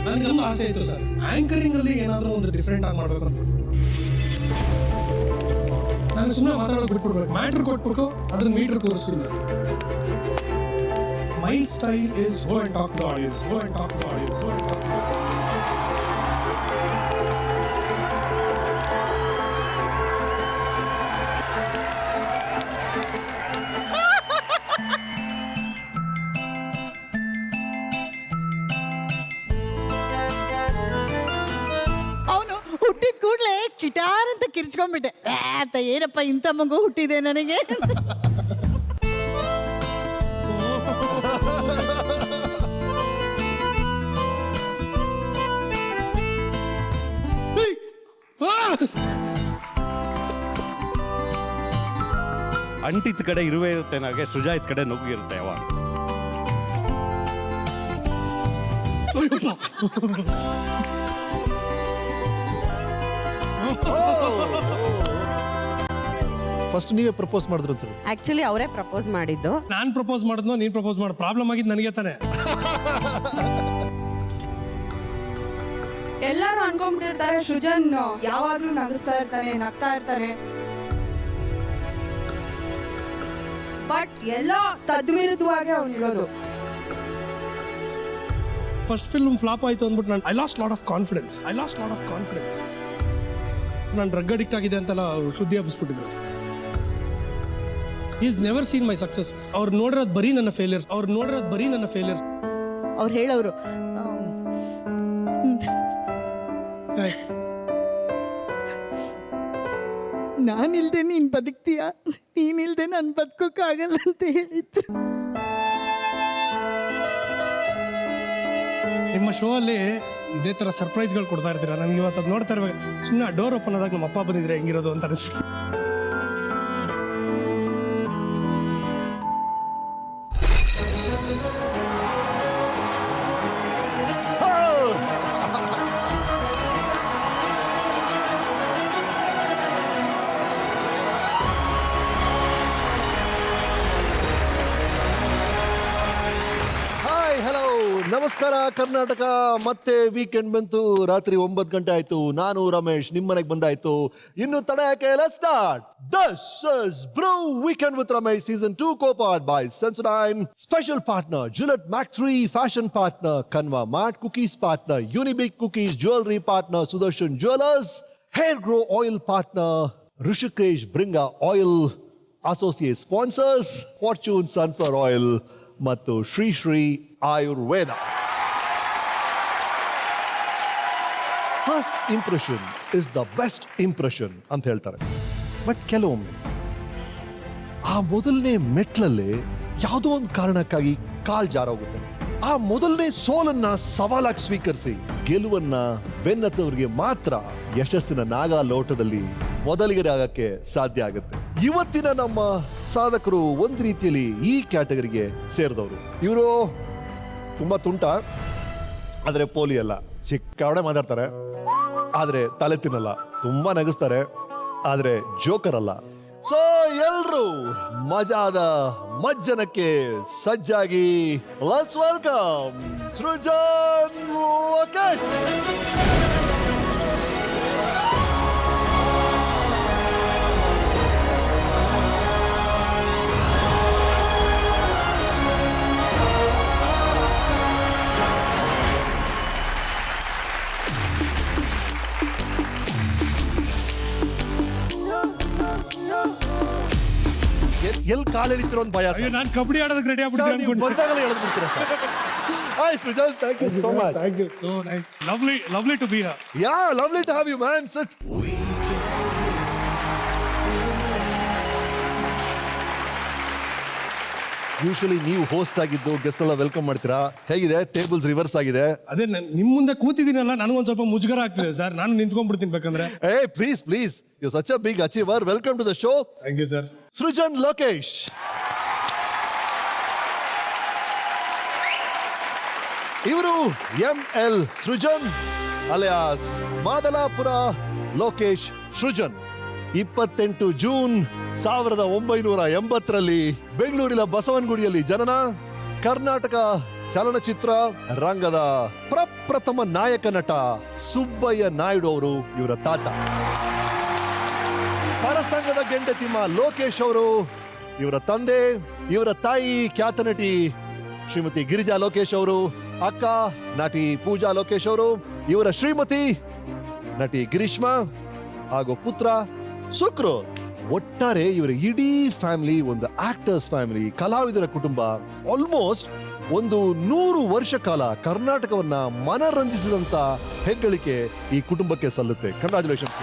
ನನಗೆಲ್ಲ ಆಸೆ ಇತ್ತು ಸರ್, ಆಂಕರಿಂಗ್ ಅಲ್ಲಿ ಏನಾದರೂ ಒಂದು ಡಿಫ್ರೆಂಟ್ ಆಗಿ ಮಾಡಬೇಕು ಅಂತ. ನಾನು ಸುಮ್ಮನೆ ಮಾತಾಡೋದು ಬಿಟ್ಬಿಡ್ಬೇಕು, ಮ್ಯಾಟ್ರ್ ಕೊಟ್ಬಿಟ್ಟು ಅದನ್ನ ಮೀಟರ್ ತೋರಿಸ್ತಿಲ್ಲ. My style is go and talk to audience, go and talk to audience, go and talk to audience. ಹುಟ್ಟಿದ ಕೂಡಲೇ ಕಿಟಾರ್ ಅಂತ ಕಿರ್ಚ್ಕೊಂಡ್ಬಿಟ್ಟೆ. ಅಂತ ಏನಪ್ಪ ಇಂಥ ಮಗು ಹುಟ್ಟಿದೆ ನನಗೆ. ಅಂಟಿದ ಕಡೆ ಇರುವೆ ಇರುತ್ತೆ, ನನಗೆ ಸೃಜಾ ಇದ್ದ ಕಡೆ ನಗು ಇರುತ್ತೆ ಯಾವಾಗ. ಫಸ್ಟ್ ನೀವೇ ಪ್ರಪೋಸ್ ಮಾಡಿದ್ರು ಅಂತ. ಆಕ್ಚುಲಿ ಅವರೇ ಪ್ರಪೋಸ್ ಮಾಡಿದ್ದು. ನಾನು ಪ್ರಪೋಸ್ ಮಾಡಿದ್ನೋ ನೀನು ಪ್ರಪೋಸ್ ಮಾಡು, ಪ್ರಾಬ್ಲಮ್ ಆಗಿದ್ದು ನನಗೆ ತಾನೆ. ಎಲ್ಲರೂ ಅನ್ಕೊಂಡ್ಬಿಟ್ಟಿರ್ತಾರೆ ಸೃಜನ್ ಯಾವಾಗ್ಲೂ ನಗಿಸ್ತಾ ಇರ್ತಾನೆ, ನಗ್ತಾ ಇರ್ತಾನೆ. ಬಟ್ ಎಲ್ಲ ತದ್ವಿರುದ್ಧವಾಗಿ ಅವನಿರೋದು. ಫಸ್ಟ್ ಫಿಲ್ಮ್ ಫ್ಲಾಪ್ ಆಯ್ತು ಅಂದ್ಬಿಟ್ಟು ನಾನು I lost lot of confidence. ನಾನು ಡ್ರಗ್ ಅಡಿಕ್ಟ್ ಆಗಿದೆ ಅಂತೆಲ್ಲ ಸುದ್ದಿ ಹಬ್ಬಿಸ್ಬಿಟ್ಟಿದ್ರು. Is never seen my success. ಅವ್ರು ನೋಡಿರೋದು ಬರೀ ನನ್ನ ಫೇಲಿಯರ್ಸ್. ಅವ್ರು ಹೇಳೋರು ನಾನಿಲ್ದೆ ನೀನ್ ಬದುಕ್ತೀಯ, ನೀನಿಲ್ದೆ ನಾನು ಬದುಕೋಕ್ಕಾಗಲ್ಲ ಅಂತ ಹೇಳಿದ್ರು. ನಿಮ್ಮ ಶೋ ಅಲ್ಲಿ ಇದೇ ತರ ಸರ್ಪ್ರೈಸ್ಗಳು ಕೊಡ್ತಾ ಇರ್ತೀರಾ. ನನಗೆ ಇವತ್ತು ಅದು ನೋಡ್ತಾ ಇರ್ಬೇಕು, ಸುಮ್ಮನೆ ಡೋರ್ ಓಪನ್ ಆದಾಗ ನಮ್ಮ ಅಪ್ಪ ಬಂದಿದ್ರೆ ಹೆಂಗಿರೋದು ಅಂತ ಅನಿಸ್ಬಿಟ್ಟು. ನಮಸ್ಕಾರ ಕರ್ನಾಟಕ. ಮತ್ತೆ ವೀಕೆಂಡ್ ಬಂತು, ರಾತ್ರಿ 9 ಗಂಟೆ ಆಯ್ತು. ನಾನು ರಮೇಶ್ ನಿಮ್ಮ ಮನೆಗೆ ಬಂದಾಯ್ತು. ಇನ್ನು ತಡ ಯಾಕೆ, let's start. This is Brew Weekend with Ramesh Season 2, co-powered by Sensodyne. Special partner Gillette Mac 3, fashion partner Kanwa Mart, cookies partner Unibic Cookies, jewelry partner Sudarshan Jewelers, hair grow oil partner Rishikesh Bringa Oil, associate sponsors Fortune Sunflower Oil ಮತ್ತು Shri Shri Ayurveda. First impression is the best impression ಅಂತ ಹೇಳ್ತಾರೆ. But ಕೆಲವೊಮ್ಮೆ ಆ ಮೊದಲನೇ ಮೆಟ್ಲಲ್ಲಿ ಯಾವುದೋ ಒಂದು ಕಾರಣಕ್ಕಾಗಿ ಕಾಲ್ ಜಾರೋಗುತ್ತೆ. ಆ ಮೊದಲನೇ ಸೋಲನ್ನ ಸವಾಲಾಗಿ ಸ್ವೀಕರಿಸಿ ಗೆಲುವನ್ನ ಬೆನ್ನತ್ತವರಿಗೆ ಮಾತ್ರ ಯಶಸ್ಸಿನ ನಾಗಾ ಲೋಟದಲ್ಲಿ ಮೊದಲಿಗರಾಗಕ್ಕೆ ಸಾಧ್ಯ ಆಗುತ್ತೆ. ಇವತ್ತಿನ ನಮ್ಮ ಸಾಧಕರು ಒಂದು ರೀತಿಯಲ್ಲಿ ಈ ಕ್ಯಾಟಗರಿಗೆ ಸೇರಿದವರು. ಇವರು ತುಂಬಾ ತುಂಟ, ಆದ್ರೆ ಪೋಲಿ ಅಲ್ಲ. ಸಿಕ್ಕಾವಡೆ ಮಾತಾಡ್ತಾರೆ, ಆದ್ರೆ ತಲೆ ತಿನ್ನಲ್ಲ. ತುಂಬಾ ನಗಿಸ್ತಾರೆ, ಆದ್ರೆ ಜೋಕರ್ ಅಲ್ಲ. ಸೊ ಎಲ್ರು ಮಜಾದ ಮಜ್ಜನಕ್ಕೆ ಸಜ್ಜಾಗಿ ಲೆಟ್ಸ್ ವೆಲ್ಕಮ್ ಸೃಜನ್ ಲೋಕೇಶ್. ಎಲ್ಲಿ ಕಾಲು ಎಳಿತಿರೋ ಒಂದು ಭಯ. ನಾನು ಕಬಡ್ಡಿ ಆಡೋದಕ್ಕೆ ರೆಡಿ ಆಗ್ಬಿಡ್ತೀನಿ, ಬಂದಾಗಲೇ ಎಳೆದ್ಬಿಡ್ತೀರಾ sir. Hi Srujan, thank you so much. Thank you so nice, lovely to be here. Yeah, lovely to have you man. Sit. Usually ನೀವು ಹೋಸ್ಟ್ ಆಗಿದ್ದು ಗೆಸ್ಟ್ ಎಲ್ಲ ವೆಲ್ಕಮ್ ಮಾಡ್ತೀರಾ. ಹೇಗಿದೆ? ಟೇಬಲ್ಸ್ ರಿವರ್ಸ್ ಆಗಿದೆ. ಅದೇ ನಿಮ್ ಮುಂದೆ ಕೂತಿದ್ದೀನಲ್ಲ, ನನಗೊಂದು ಸ್ವಲ್ಪ ಮುಜುಗರ ಆಗ್ತಿದೆ ಸರ್. ನಾನು ನಿಂತ್ಕೊಂಡ್ಬಿಡ್ತೀನಿ ಬೇಕಂದ್ರೆ. ಏ please please, you such a big achiever. Welcome to the show. Thank you sir. Srujan Lokesh. ಇವರು ML Srujan alias Madalapura Lokesh Srujan. 28 June 1980ರಲ್ಲಿ ಬೆಂಗಳೂರಿನ ಬಸವನಗುಡಿಯಲ್ಲಿ ಜನನ. ಕರ್ನಾಟಕ ಚಲನಚಿತ್ರ ರಂಗದ ಪ್ರಪ್ರಥಮ ನಾಯಕ ನಟ ಸುಬ್ಬಯ್ಯ ನಾಯ್ಡು ಅವರು ಇವರ ತಾತ. ಪರಸಂಗದ ಗೆಂಡತಿಮ್ಮ ಲೋಕೇಶ್ ಅವರು ಇವರ ತಂದೆ. ಇವರ ತಾಯಿ ಖ್ಯಾತ ನಟಿ ಶ್ರೀಮತಿ ಗಿರಿಜಾ ಲೋಕೇಶ್ ಅವರು. ಅಕ್ಕ ನಟಿ ಪೂಜಾ ಲೋಕೇಶ್ ಅವರು. ಇವರ ಶ್ರೀಮತಿ ನಟಿ ಗಿರೀಶ್ಮಾ ಹಾಗೂ ಪುತ್ರ ಸುಕ್ರೋತ್. ಒಟ್ಟಾರೆ ಇವರ ಇಡೀ ಫ್ಯಾಮಿಲಿ ಒಂದು ಆಕ್ಟರ್ಸ್ ಫ್ಯಾಮಿಲಿ, ಕಲಾವಿದರ ಕುಟುಂಬ. ಆಲ್ಮೋಸ್ಟ್ ಒಂದು 100 ವರ್ಷ ಕಾಲ ಕರ್ನಾಟಕವನ್ನ ಮನರಂಜಿಸಿದಂತ ಹೆಗ್ಗಳಿಕೆ ಈ ಕುಟುಂಬಕ್ಕೆ ಸಲ್ಲುತ್ತೆ. ಕಂಗ್ರಾಚುಲೇಷನ್ಸ್.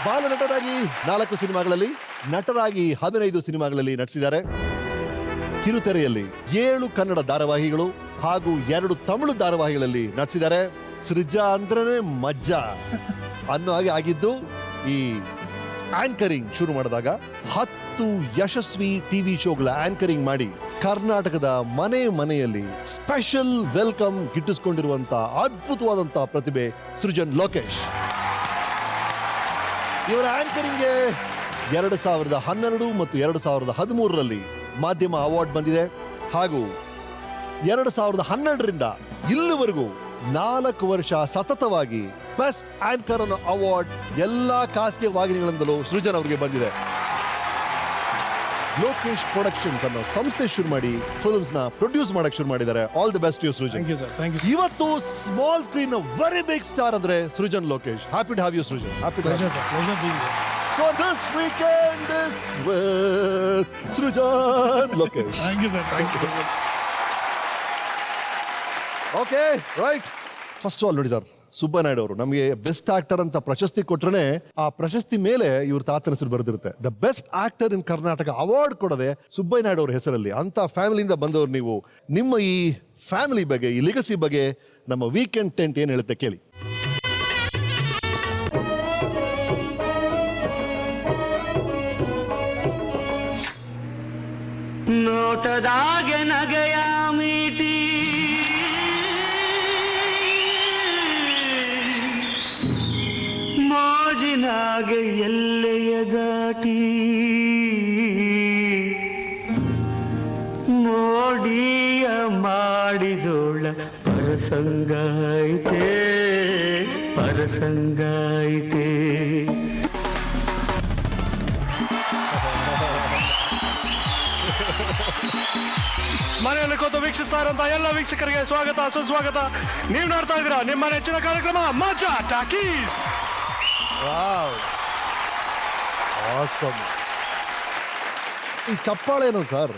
ಬಾಲನಟರಾಗಿ 4 ಸಿನಿಮಾಗಳಲ್ಲಿ, ನಟರಾಗಿ 15 ಸಿನಿಮಾಗಳಲ್ಲಿ ನಟಿಸಿದ್ದಾರೆ. ಕಿರುತೆರೆಯಲ್ಲಿ 7 ಕನ್ನಡ ಧಾರಾವಾಹಿಗಳು ಹಾಗೂ 2 ತಮಿಳು ಧಾರಾವಾಹಿಗಳಲ್ಲಿ ನಟಿಸಿದ್ದಾರೆ. ಸೃಜಾ ಅಂದ್ರನೇ ಮಜ್ಜಾ ಅನ್ನೋ ಹಾಗೆ ಆಗಿದ್ದು. ಈ ಆಂಕರಿಂಗ್ ಶುರು ಮಾಡಿದಾಗ 10 ಯಶಸ್ವಿ ಟಿವಿ ಶೋಗಳ ಆಂಕರಿಂಗ್ ಮಾಡಿ ಕರ್ನಾಟಕದ ಮನೆ ಮನೆಯಲ್ಲಿ ಸ್ಪೆಷಲ್ ವೆಲ್ಕಮ್ ಗಿಟ್ಟಿಸಿಕೊಂಡಿರುವಂತ ಅದ್ಭುತವಾದಂತ ಪ್ರತಿಭೆ ಸೃಜನ್ ಲೋಕೇಶ್. ಇವರ ಆಂಕರಿಂಗ್ಗೆ 2012 ಮತ್ತು 2013ರಲ್ಲಿ ಮಾಧ್ಯಮ ಅವಾರ್ಡ್ ಬಂದಿದೆ. ಹಾಗೂ 2012ರಿಂದ ಇಲ್ಲಿವರೆಗೂ 4 ವರ್ಷ ಸತತವಾಗಿ ಬೆಸ್ಟ್ ಆಂಕರ್ ಅನ್ನೋ ಅವಾರ್ಡ್ ಎಲ್ಲಾ ಖಾಸಗಿ ವಾಹಿನಿಗಳಿಂದಲೂ ಸೃಜನ್ ಅವರಿಗೆ ಬಂದಿದೆ. ಲೋಕೇಶ್ ಪ್ರೊಡಕ್ಷನ್ಸ್ ಅನ್ನೋ ಸಂಸ್ಥೆ ಶುರು ಮಾಡಿ ಫಿಲ್ಮ್ಸ್ ನ ಪ್ರೊಡ್ಯೂಸ್ ಮಾಡಕ್ ಶುರು ಮಾಡಿದ್ದಾರೆ. All the best you Srujan. Thank you sir. Thank you. ಇವತ್ತು small screen very big star ಅಂದ್ರೆ Srujan Lokesh. Happy to have you Srujan. Happy to pleasure sir. Pleasure being here. So this weekend is with Srujan Lokesh. Thank you sir. Thank you. Okay, right. First all ನೋಡಿ sir, Subbaiah Naidu ಅವರು ನಮಗೆ best actor ಅಂತ ಪ್ರಶಸ್ತಿ ಕೊಟ್ರೆ ಆ ಪ್ರಶಸ್ತಿ ಮೇಲೆ ಇವ್ರ ತಾತನ ಹೆಸರು ಬರೆದಿರುತ್ತೆ. The best actor in Karnataka award ಕೊಡದೆ ಸುಬ್ಬಯ್ಯ ನಾಯ್ಡು ಅವ್ರ ಹೆಸರಲ್ಲಿ. ಅಂತ ಫ್ಯಾಮಿಲಿಯಿಂದ ಬಂದವರು ನೀವು. ನಿಮ್ಮ ಈ ಫ್ಯಾಮಿಲಿ ಬಗ್ಗೆ, ಈ ಲಿಗಸಿ ಬಗ್ಗೆ ನಮ್ಮ ವೀಕೆಂಡ್ ಟೆಂಟ್ ಏನ್ ಹೇಳುತ್ತೆ ಕೇಳಿ. ನೋಟದಾಗೆ ನಗೆಯ ಮೀಟಿ ಮೋಜಿನಾಗೆ ಎಲ್ಲೆಯ ದಾಟಿ ಮೋಡಿಯ ಮಾಡಿದೋಳ ಪರಸಂಗಾಯಿತೆ ಪರಸಂಗಾಯಿತೆ. ಮನೆಯಲ್ಲಿ ಕೂತು ವೀಕ್ಷಿಸ್ತಾ ಇರುವಂತ ಎಲ್ಲ ವೀಕ್ಷಕರಿಗೆ ಸ್ವಾಗತ ಸುಸ್ವಾಗತ. ನೀವು ನೋಡ್ತಾ ಇದ್ದೀರಾ ನಿಮ್ಮ ನೆಚ್ಚಿನ ಕಾರ್ಯಕ್ರಮ ಮಜಾ ಟಾಕೀಸ್. Awesome. ಈ ಚಪ್ಪಾಳೆ ಏನೋ ಸರ್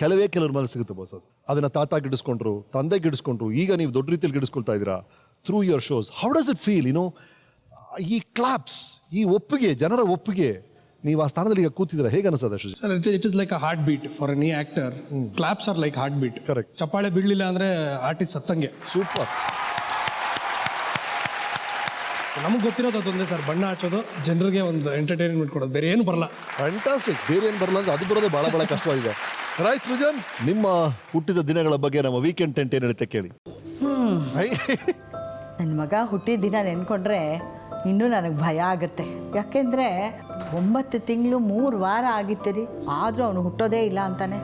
ಕೆಲವ್ರ ಮೇಲೆ ಸಿಗುತ್ತೆ ಬಾಸ್. ಅದನ್ನ ತಾತ ಗಿಡಿಸ್ಕೊಂಡ್ರು, ತಂದೆ ಗಿಡಿಸ್ಕೊಂಡ್ರು, ಈಗ ನೀವು ದೊಡ್ಡ ರೀತಿಯಲ್ಲಿ ಗಿಡಿಸ್ಕೊಳ್ತಾ ಇದ್ದೀರಾ through your shows. How does it feel? ಈ ಕ್ಲಾಪ್ಸ್, ಈ ಒಪ್ಪಿಗೆ, ಜನರ ಒಪ್ಪಿಗೆ, ನೀವು ಆ ಸ್ಥಾನದಲ್ಲಿ ಈಗ ಕೂತಿದ್ದೀರಾ, ಹೇಗೆ ಅನಿಸ್ತದೆ Ashwin? Sir, it is like a heart beat for any actor. Claps are like heart beat. Correct. ಚಪ್ಪಾಳೆ ಬಿಡ್ಲಿಲ್ಲ ಅಂದ್ರೆ ಆರ್ಟಿಸ್ಟ್ ಸತ್ತಂಗೆ. ಸೂಪರ್. ನಮ್ಗೆ ಗೊತ್ತಿರೋದು ಅದೊಂದೇ ಸರ್, ಬಣ್ಣ ಹಚ್ಚೋದು, ಜನರಿಗೆ ಒಂದು ಎಂಟರ್ಟೈನ್ಮೆಂಟ್ ಕೊಡೋದು, ಬೇರೆ ಏನು ಬರಲ್ಲ. ಫ್ಯಾಂಟಾಸ್ಟಿಕ್. ಬೇರೆ ಏನು ಬರಲ್ಲ ಅಂದ್ರೆ ಅದು ಬರೋದೇ ಬಹಳ ಕಷ್ಟವಾಗಿದೆ. ರೈಟ್ ಸೃಜನ್, ನಿಮ್ಮ ಹುಟ್ಟಿದ ದಿನಗಳ ಬಗ್ಗೆ ನಮ್ಮ ವೀಕೆಂಡ್ ಟೆಂಟ್ ಏನು ಹೇಳುತ್ತೆ ಕೇಳಿ. ನನ್ನ ಮಗ ಹುಟ್ಟಿದ ದಿನ ನೆನ್ಕೊಂಡ್ರೆ ಇನ್ನೂ ನನಗೆ ಭಯ ಆಗುತ್ತೆ. ಯಾಕೆಂದರೆ 9 ತಿಂಗಳು 3 ವಾರ ಆಗಿತ್ತು ರೀ, ಆದರೂ ಅವನು ಹುಟ್ಟೋದೇ ಇಲ್ಲ ಅಂತಾನೆ.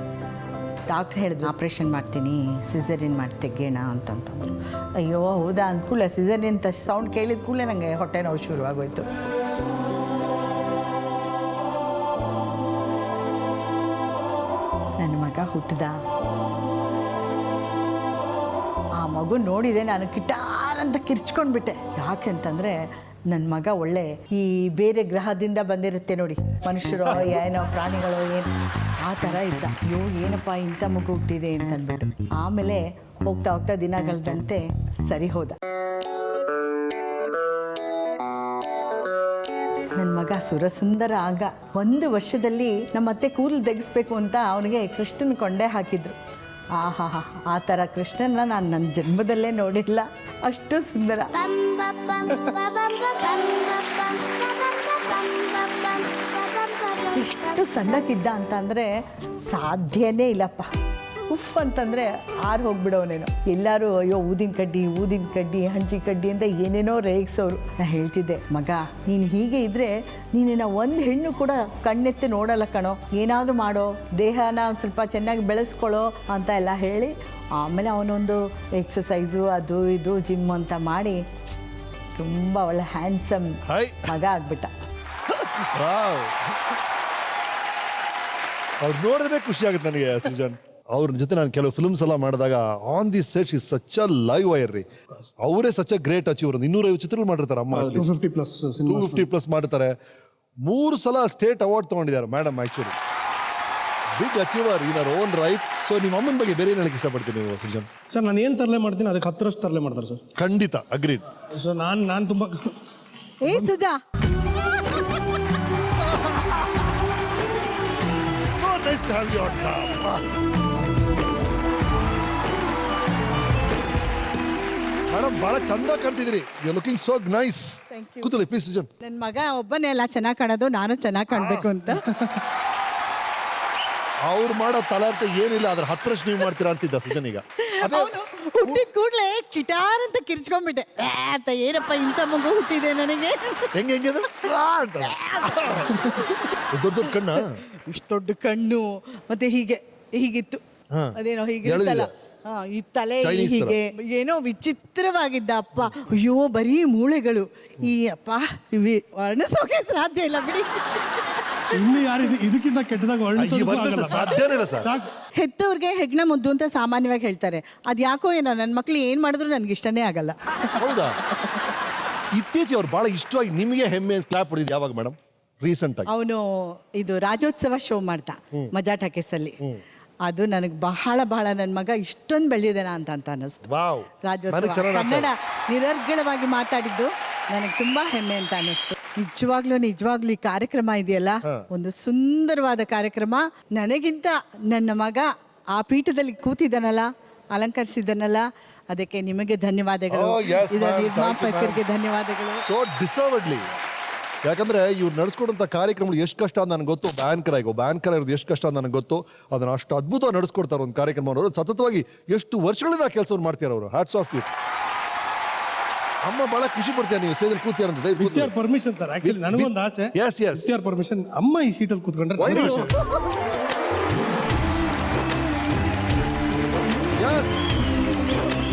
ಡಾಕ್ಟ್ರ್ ಹೇಳಿದ್ರು ಆಪ್ರೇಷನ್ ಮಾಡ್ತೀನಿ, ಸಿಸರಿನ್ ಮಾಡಿ ತೆಗೆಯೋಣ ಅಂತಂತಂದ್ರು. ಅಯ್ಯೋ ಹೌದಾ ಅಂದ್ಕೂಲೆ ಸಿಸರಿನ್ ಸೌಂಡ್ ಕೇಳಿದ ಕೂಡಲೇ ನನಗೆ ಹೊಟ್ಟೆ ನೋವು ಶುರುವಾಗೋಯ್ತು. ನನ್ನ ಮಗ ಹುಟ್ಟಿದ, ಆ ಮಗು ನೋಡಿದೆ ನಾನು ಕಿಟಾರ್ ಅಂತ ಕಿರ್ಚ್ಕೊಂಡ್ಬಿಟ್ಟೆ. ಯಾಕೆಂತಂದರೆ ನನ್ನ ಮಗ ಒಳ್ಳೆ ಈ ಬೇರೆ ಗ್ರಹದಿಂದ ಬಂದಿರುತ್ತೆ ನೋಡಿ, ಮನುಷ್ಯರೋ ಏನೋ ಪ್ರಾಣಿಗಳೋ ಏನು ಆ ಥರ ಇದ್ದ. ಅಯ್ಯೋ ಏನಪ್ಪ ಇಂಥ ಮಗು ಹುಟ್ಟಿದೆ ಅಂತಂದ್ಬಿಟ್ಟು. ಆಮೇಲೆ ಹೋಗ್ತಾ ಹೋಗ್ತಾ ದಿನಗಳದಂತೆ ಸರಿ ಹೋದ. ನನ್ನ ಮಗ ಸುರಸುಂದರ. ಆಗ 1 ವರ್ಷದಲ್ಲಿ ನಮ್ಮ ಅತ್ತೆ ಕೂದಲು ತೆಗೆಸ್ಬೇಕು ಅಂತ ಅವನಿಗೆ ಕೃಷ್ಣನ ಕೊಂಡೆ ಹಾಕಿದ್ರು. ಆಹಾ, ಆ ಥರ ಕೃಷ್ಣನ ನಾನು ನನ್ನ ಜನ್ಮದಲ್ಲೇ ನೋಡಿಲ್ಲ, ಅಷ್ಟು ಸುಂದರ. ಎಷ್ಟು ಸಣ್ಣಕ್ಕಿದ್ದ ಅಂತ ಅಂದರೆ ಸಾಧ್ಯನೇ ಇಲ್ಲಪ್ಪ. ಉಫ್ ಅಂತಂದರೆ ಆರು ಹೋಗ್ಬಿಡೋನೇನೋ. ಎಲ್ಲರೂ ಅಯ್ಯೋ ಊದಿನ ಕಡ್ಡಿ ಹಂಚಿ ಕಡ್ಡಿ ಅಂತ ಏನೇನೋ ರೇಗಿಸೋರು. ನಾನು ಹೇಳ್ತಿದ್ದೆ, ಮಗ ನೀನು ಹೀಗೆ ಇದ್ದರೆ ನೀನಿನ್ನ ಒಂದು ಹೆಣ್ಣು ಕೂಡ ಕಣ್ಣೆತ್ತಿ ನೋಡಲ್ಲ ಕಣೋ, ಏನಾದರೂ ಮಾಡೋ, ದೇಹನ ಒಂದು ಸ್ವಲ್ಪ ಚೆನ್ನಾಗಿ ಬೆಳೆಸ್ಕೊಳ್ಳೋ ಅಂತ ಎಲ್ಲ ಹೇಳಿ ಆಮೇಲೆ ಅವನೊಂದು ಎಕ್ಸಸೈಸು ಅದು ಇದು ಜಿಮ್ ಅಂತ ಮಾಡಿ ತುಂಬ ಒಳ್ಳೆ ಹ್ಯಾಂಡ್ಸಮ್ ಮಗ ಆಗ್ಬಿಟ್ಟ. ಅವ್ರು ನೋಡಿದ್ರೆ ಖುಷಿ ಆಗುತ್ತೆ ನನಗೆ ಸೃಜನ್. ಅವ್ರ ಜೊತೆ ನಾನು ಕೆಲವು ಫಿಲ್ಮ್ಸ್ ಎಲ್ಲ ಮಾಡಿದಾಗ on the set is such a live wire ರೀ. ಅವರೇ ಸಚ್ ಅ ಗ್ರೇಟ್ ಅಚೀವರ್. 250 ಚಿತ್ರಗಳು ಮಾಡಿರ್ತಾರೆ ಅಮ್ಮ. 250+ ಮಾಡಿರ್ತಾರೆ. 3 ಸಲ ಸ್ಟೇಟ್ ಅವಾರ್ಡ್ ತಗೊಂಡಿದ್ದಾರೆ madam. Actually big achiever in our own right. So ನಿಮ್ಮ ಅಮ್ಮನ ಬಗ್ಗೆ ಬೇರೆ ಏನು ಹೇಳಕ್ಕೆ ಇಷ್ಟಪಡ್ತೀನಿ ನೀವು ಸೃಜನ್? ಸರ್ ನಾನು ಏನು ತರಲೆ ಮಾಡ್ತೀನಿ ಅದಕ್ಕೆ 10ರಷ್ಟು ತರಲೆ ಮಾಡ್ತಾರೆ ಸರ್. ಖಂಡಿತ ಅಗ್ರೀಡ್. ಸೊ ನಾನು ತುಂಬ ಏ Suja, So nice to have you on top. Madam ಬಹಳ ಚಂದ ಕಾಣ್ತಿದ್ರಿ. You are looking so nice. ಕೂತ್ಕೊಳ್ಳಿ ಪ್ಲೀಸ್ ಸೃಜನ್. ನನ್ನ ಮಗ ಒಬ್ಬನೇ ಎಲ್ಲ ಚೆನ್ನಾಗಿ ಕಾಣೋದು, ನಾನು ಚೆನ್ನಾಗಿ ಕಾಣಬೇಕು ಅಂತ. ಅವ್ರು ಮಾಡೋ ತಲಾರ್ಥ ಏನಿಲ್ಲ, ಅದ್ರ 10ರಷ್ಟು ನೀವು ಮಾಡ್ತೀರಾ ಅಂತಿದ್ದ ಸೃಜನ್. ಈಗ ಅದೇ ಹುಟ್ಟಿದ ಕೂಡಲೇ ಕಿಟಾರ್ ಅಂತ ಕಿರ್ಚ್ಕೊಂಡ್ಬಿಟ್ಟೆ. ಅಂತ ಏನಪ್ಪ ಇಂಥ ಮಗು ಹುಟ್ಟಿದೆ ನನಗೆ. ಹೆಂಗೆ ದೊಡ್ಡ ಕಣ್ಣ, ಇಷ್ಟು ದೊಡ್ಡ ಕಣ್ಣು, ಮತ್ತೆ ಹೀಗಿತ್ತು. ಅದೇನೋ ಹೀಗಿರುತ್ತಲ್ಲ, ಈ ತಲೆ ಹೀಗೆ ಏನೋ ವಿಚಿತ್ರವಾಗಿದ್ದ ಅಪ್ಪ. ಅಯ್ಯೋ ಬರೀ ಮೂಳೆಗಳು. ಈ ಅಪ್ಪ ವರ್ಣಿಸೋಕೆ ಸಾಧ್ಯ ಇಲ್ಲ ಬಿಡಿ. ಇನ್ನು ಯಾರು ಇದಕ್ಕಿಂತ ಕೆಟ್ಟದಾಗ ಸಾಧ್ಯನೇ ಇಲ್ಲ ಸರ್. ಹೆತ್ತವ್ರಿಗೆ ಹೆಗ್ಣ ಮುದ್ದು ಅಂತ ಸಾಮಾನ್ಯವಾಗಿ ಹೇಳ್ತಾರೆ. ಅದು ಯಾಕೋ ಏನೋ ನನ್ನ ಮಕ್ಳು ಏನು ಮಾಡಿದ್ರು ನನಗೆ ಇಷ್ಟನೇ ಆಗಲ್ಲ. ಹೌದಾ? ಇತ್ತೀಚೆಗೆ ಅವ್ರು ಬಹಳ ಇಷ್ಟವಾಗಿ ನಿಮಗೆ ಹೆಮ್ಮೆ ಕ್ಲಾಪ್ ಹೊಡಿದ್ ಯಾವಾಗ ಮೇಡಮ್? ರೀಸೆಂಟ್ ಆಗಿ ಅವನು ಇದು ರಾಜ್ಯೋತ್ಸವ ಶೋ ಮಾಡ್ದ ಮಜಾ ಟಾಕೀಸಲ್ಲಿ. ಅದು ನನಗೆ ಬಹಳ ನನ್ನ ಮಗ ಇಷ್ಟೊಂದು ಬೆಳೆದಿದ್ದಾನ ಅಂತ ಅನ್ನಿಸ್ತು. ರಾಜ್ಯೋತ್ಸವ ಕನ್ನಡ ನಿರರ್ಗಳವಾಗಿ ಮಾತಾಡಿದ್ದು ನನಗೆ ತುಂಬಾ ಹೆಮ್ಮೆ ಅಂತ ಅನ್ನಿಸ್ತು. ನಿಜವಾಗ್ಲೂ ಈ ಕಾರ್ಯಕ್ರಮ ಇದೆಯಲ್ಲ, ಒಂದು ಸುಂದರವಾದ ಕಾರ್ಯಕ್ರಮ. ನನಗಿಂತ ನನ್ನ ಮಗ ಆ ಪೀಠದಲ್ಲಿ ಕೂತಿದ್ದಾನಲ್ಲ, ಅಲಂಕರಿಸಿದ್ದಾನಲ್ಲ, ಅದಕ್ಕೆ ನಿಮಗೆ ಧನ್ಯವಾದಗಳು. ಇದರ ನಿರ್ಮಾಪಕರಿಗೆ ಧನ್ಯವಾದಗಳು. ಸೋ ಡಿಸರ್ವ್ಡ್ಲಿ. ಯಾಕಂದ್ರೆ ಇವ್ರು ನಡೆಸ್ಕೊಡಂತ ಕಾರ್ಯಕ್ರಮಗಳು ಎಷ್ಟು ಕಷ್ಟ ಅಂತ ನನಗೆ ಗೊತ್ತು. ಬ್ಯಾನ್ಕರ್ ಇರೋದು ಎಷ್ಟು ಕಷ್ಟ ಅಂತ ನನಗೆ ಗೊತ್ತು. ಅದನ್ನ ಅಷ್ಟು ಅದ್ಭುತವಾಗಿ ನಡೆಸ್ಕೊಡ್ತಾರೆ ಒಂದು ಕಾರ್ಯಕ್ರಮ. ಅವರು ಸತತವಾಗಿ ಎಷ್ಟು ವರ್ಷಗಳಿಂದ ಕೆಲಸವನ್ನು ಮಾಡ್ತಾರೆ ಅವರು. Hats off you. ಅಮ್ಮ ಬಹಳ ಖುಷಿ ಪಡ್ತೀಯ ನೀವು ಸ್ಟೇಜಲ್ಲಿ ಕೂತೀರ ಅಂತ. With your permission sir, actually ನನಗೊಂದು ಆಸೆ. ಯಸ್ ವಿತ್ ಯುವರ್ ಪರ್ಮಿಷನ್ ಅಮ್ಮ ಈ ಸೀಟಲ್ಲಿ ಕೂತ್ಕೊಂಡ್ರೆ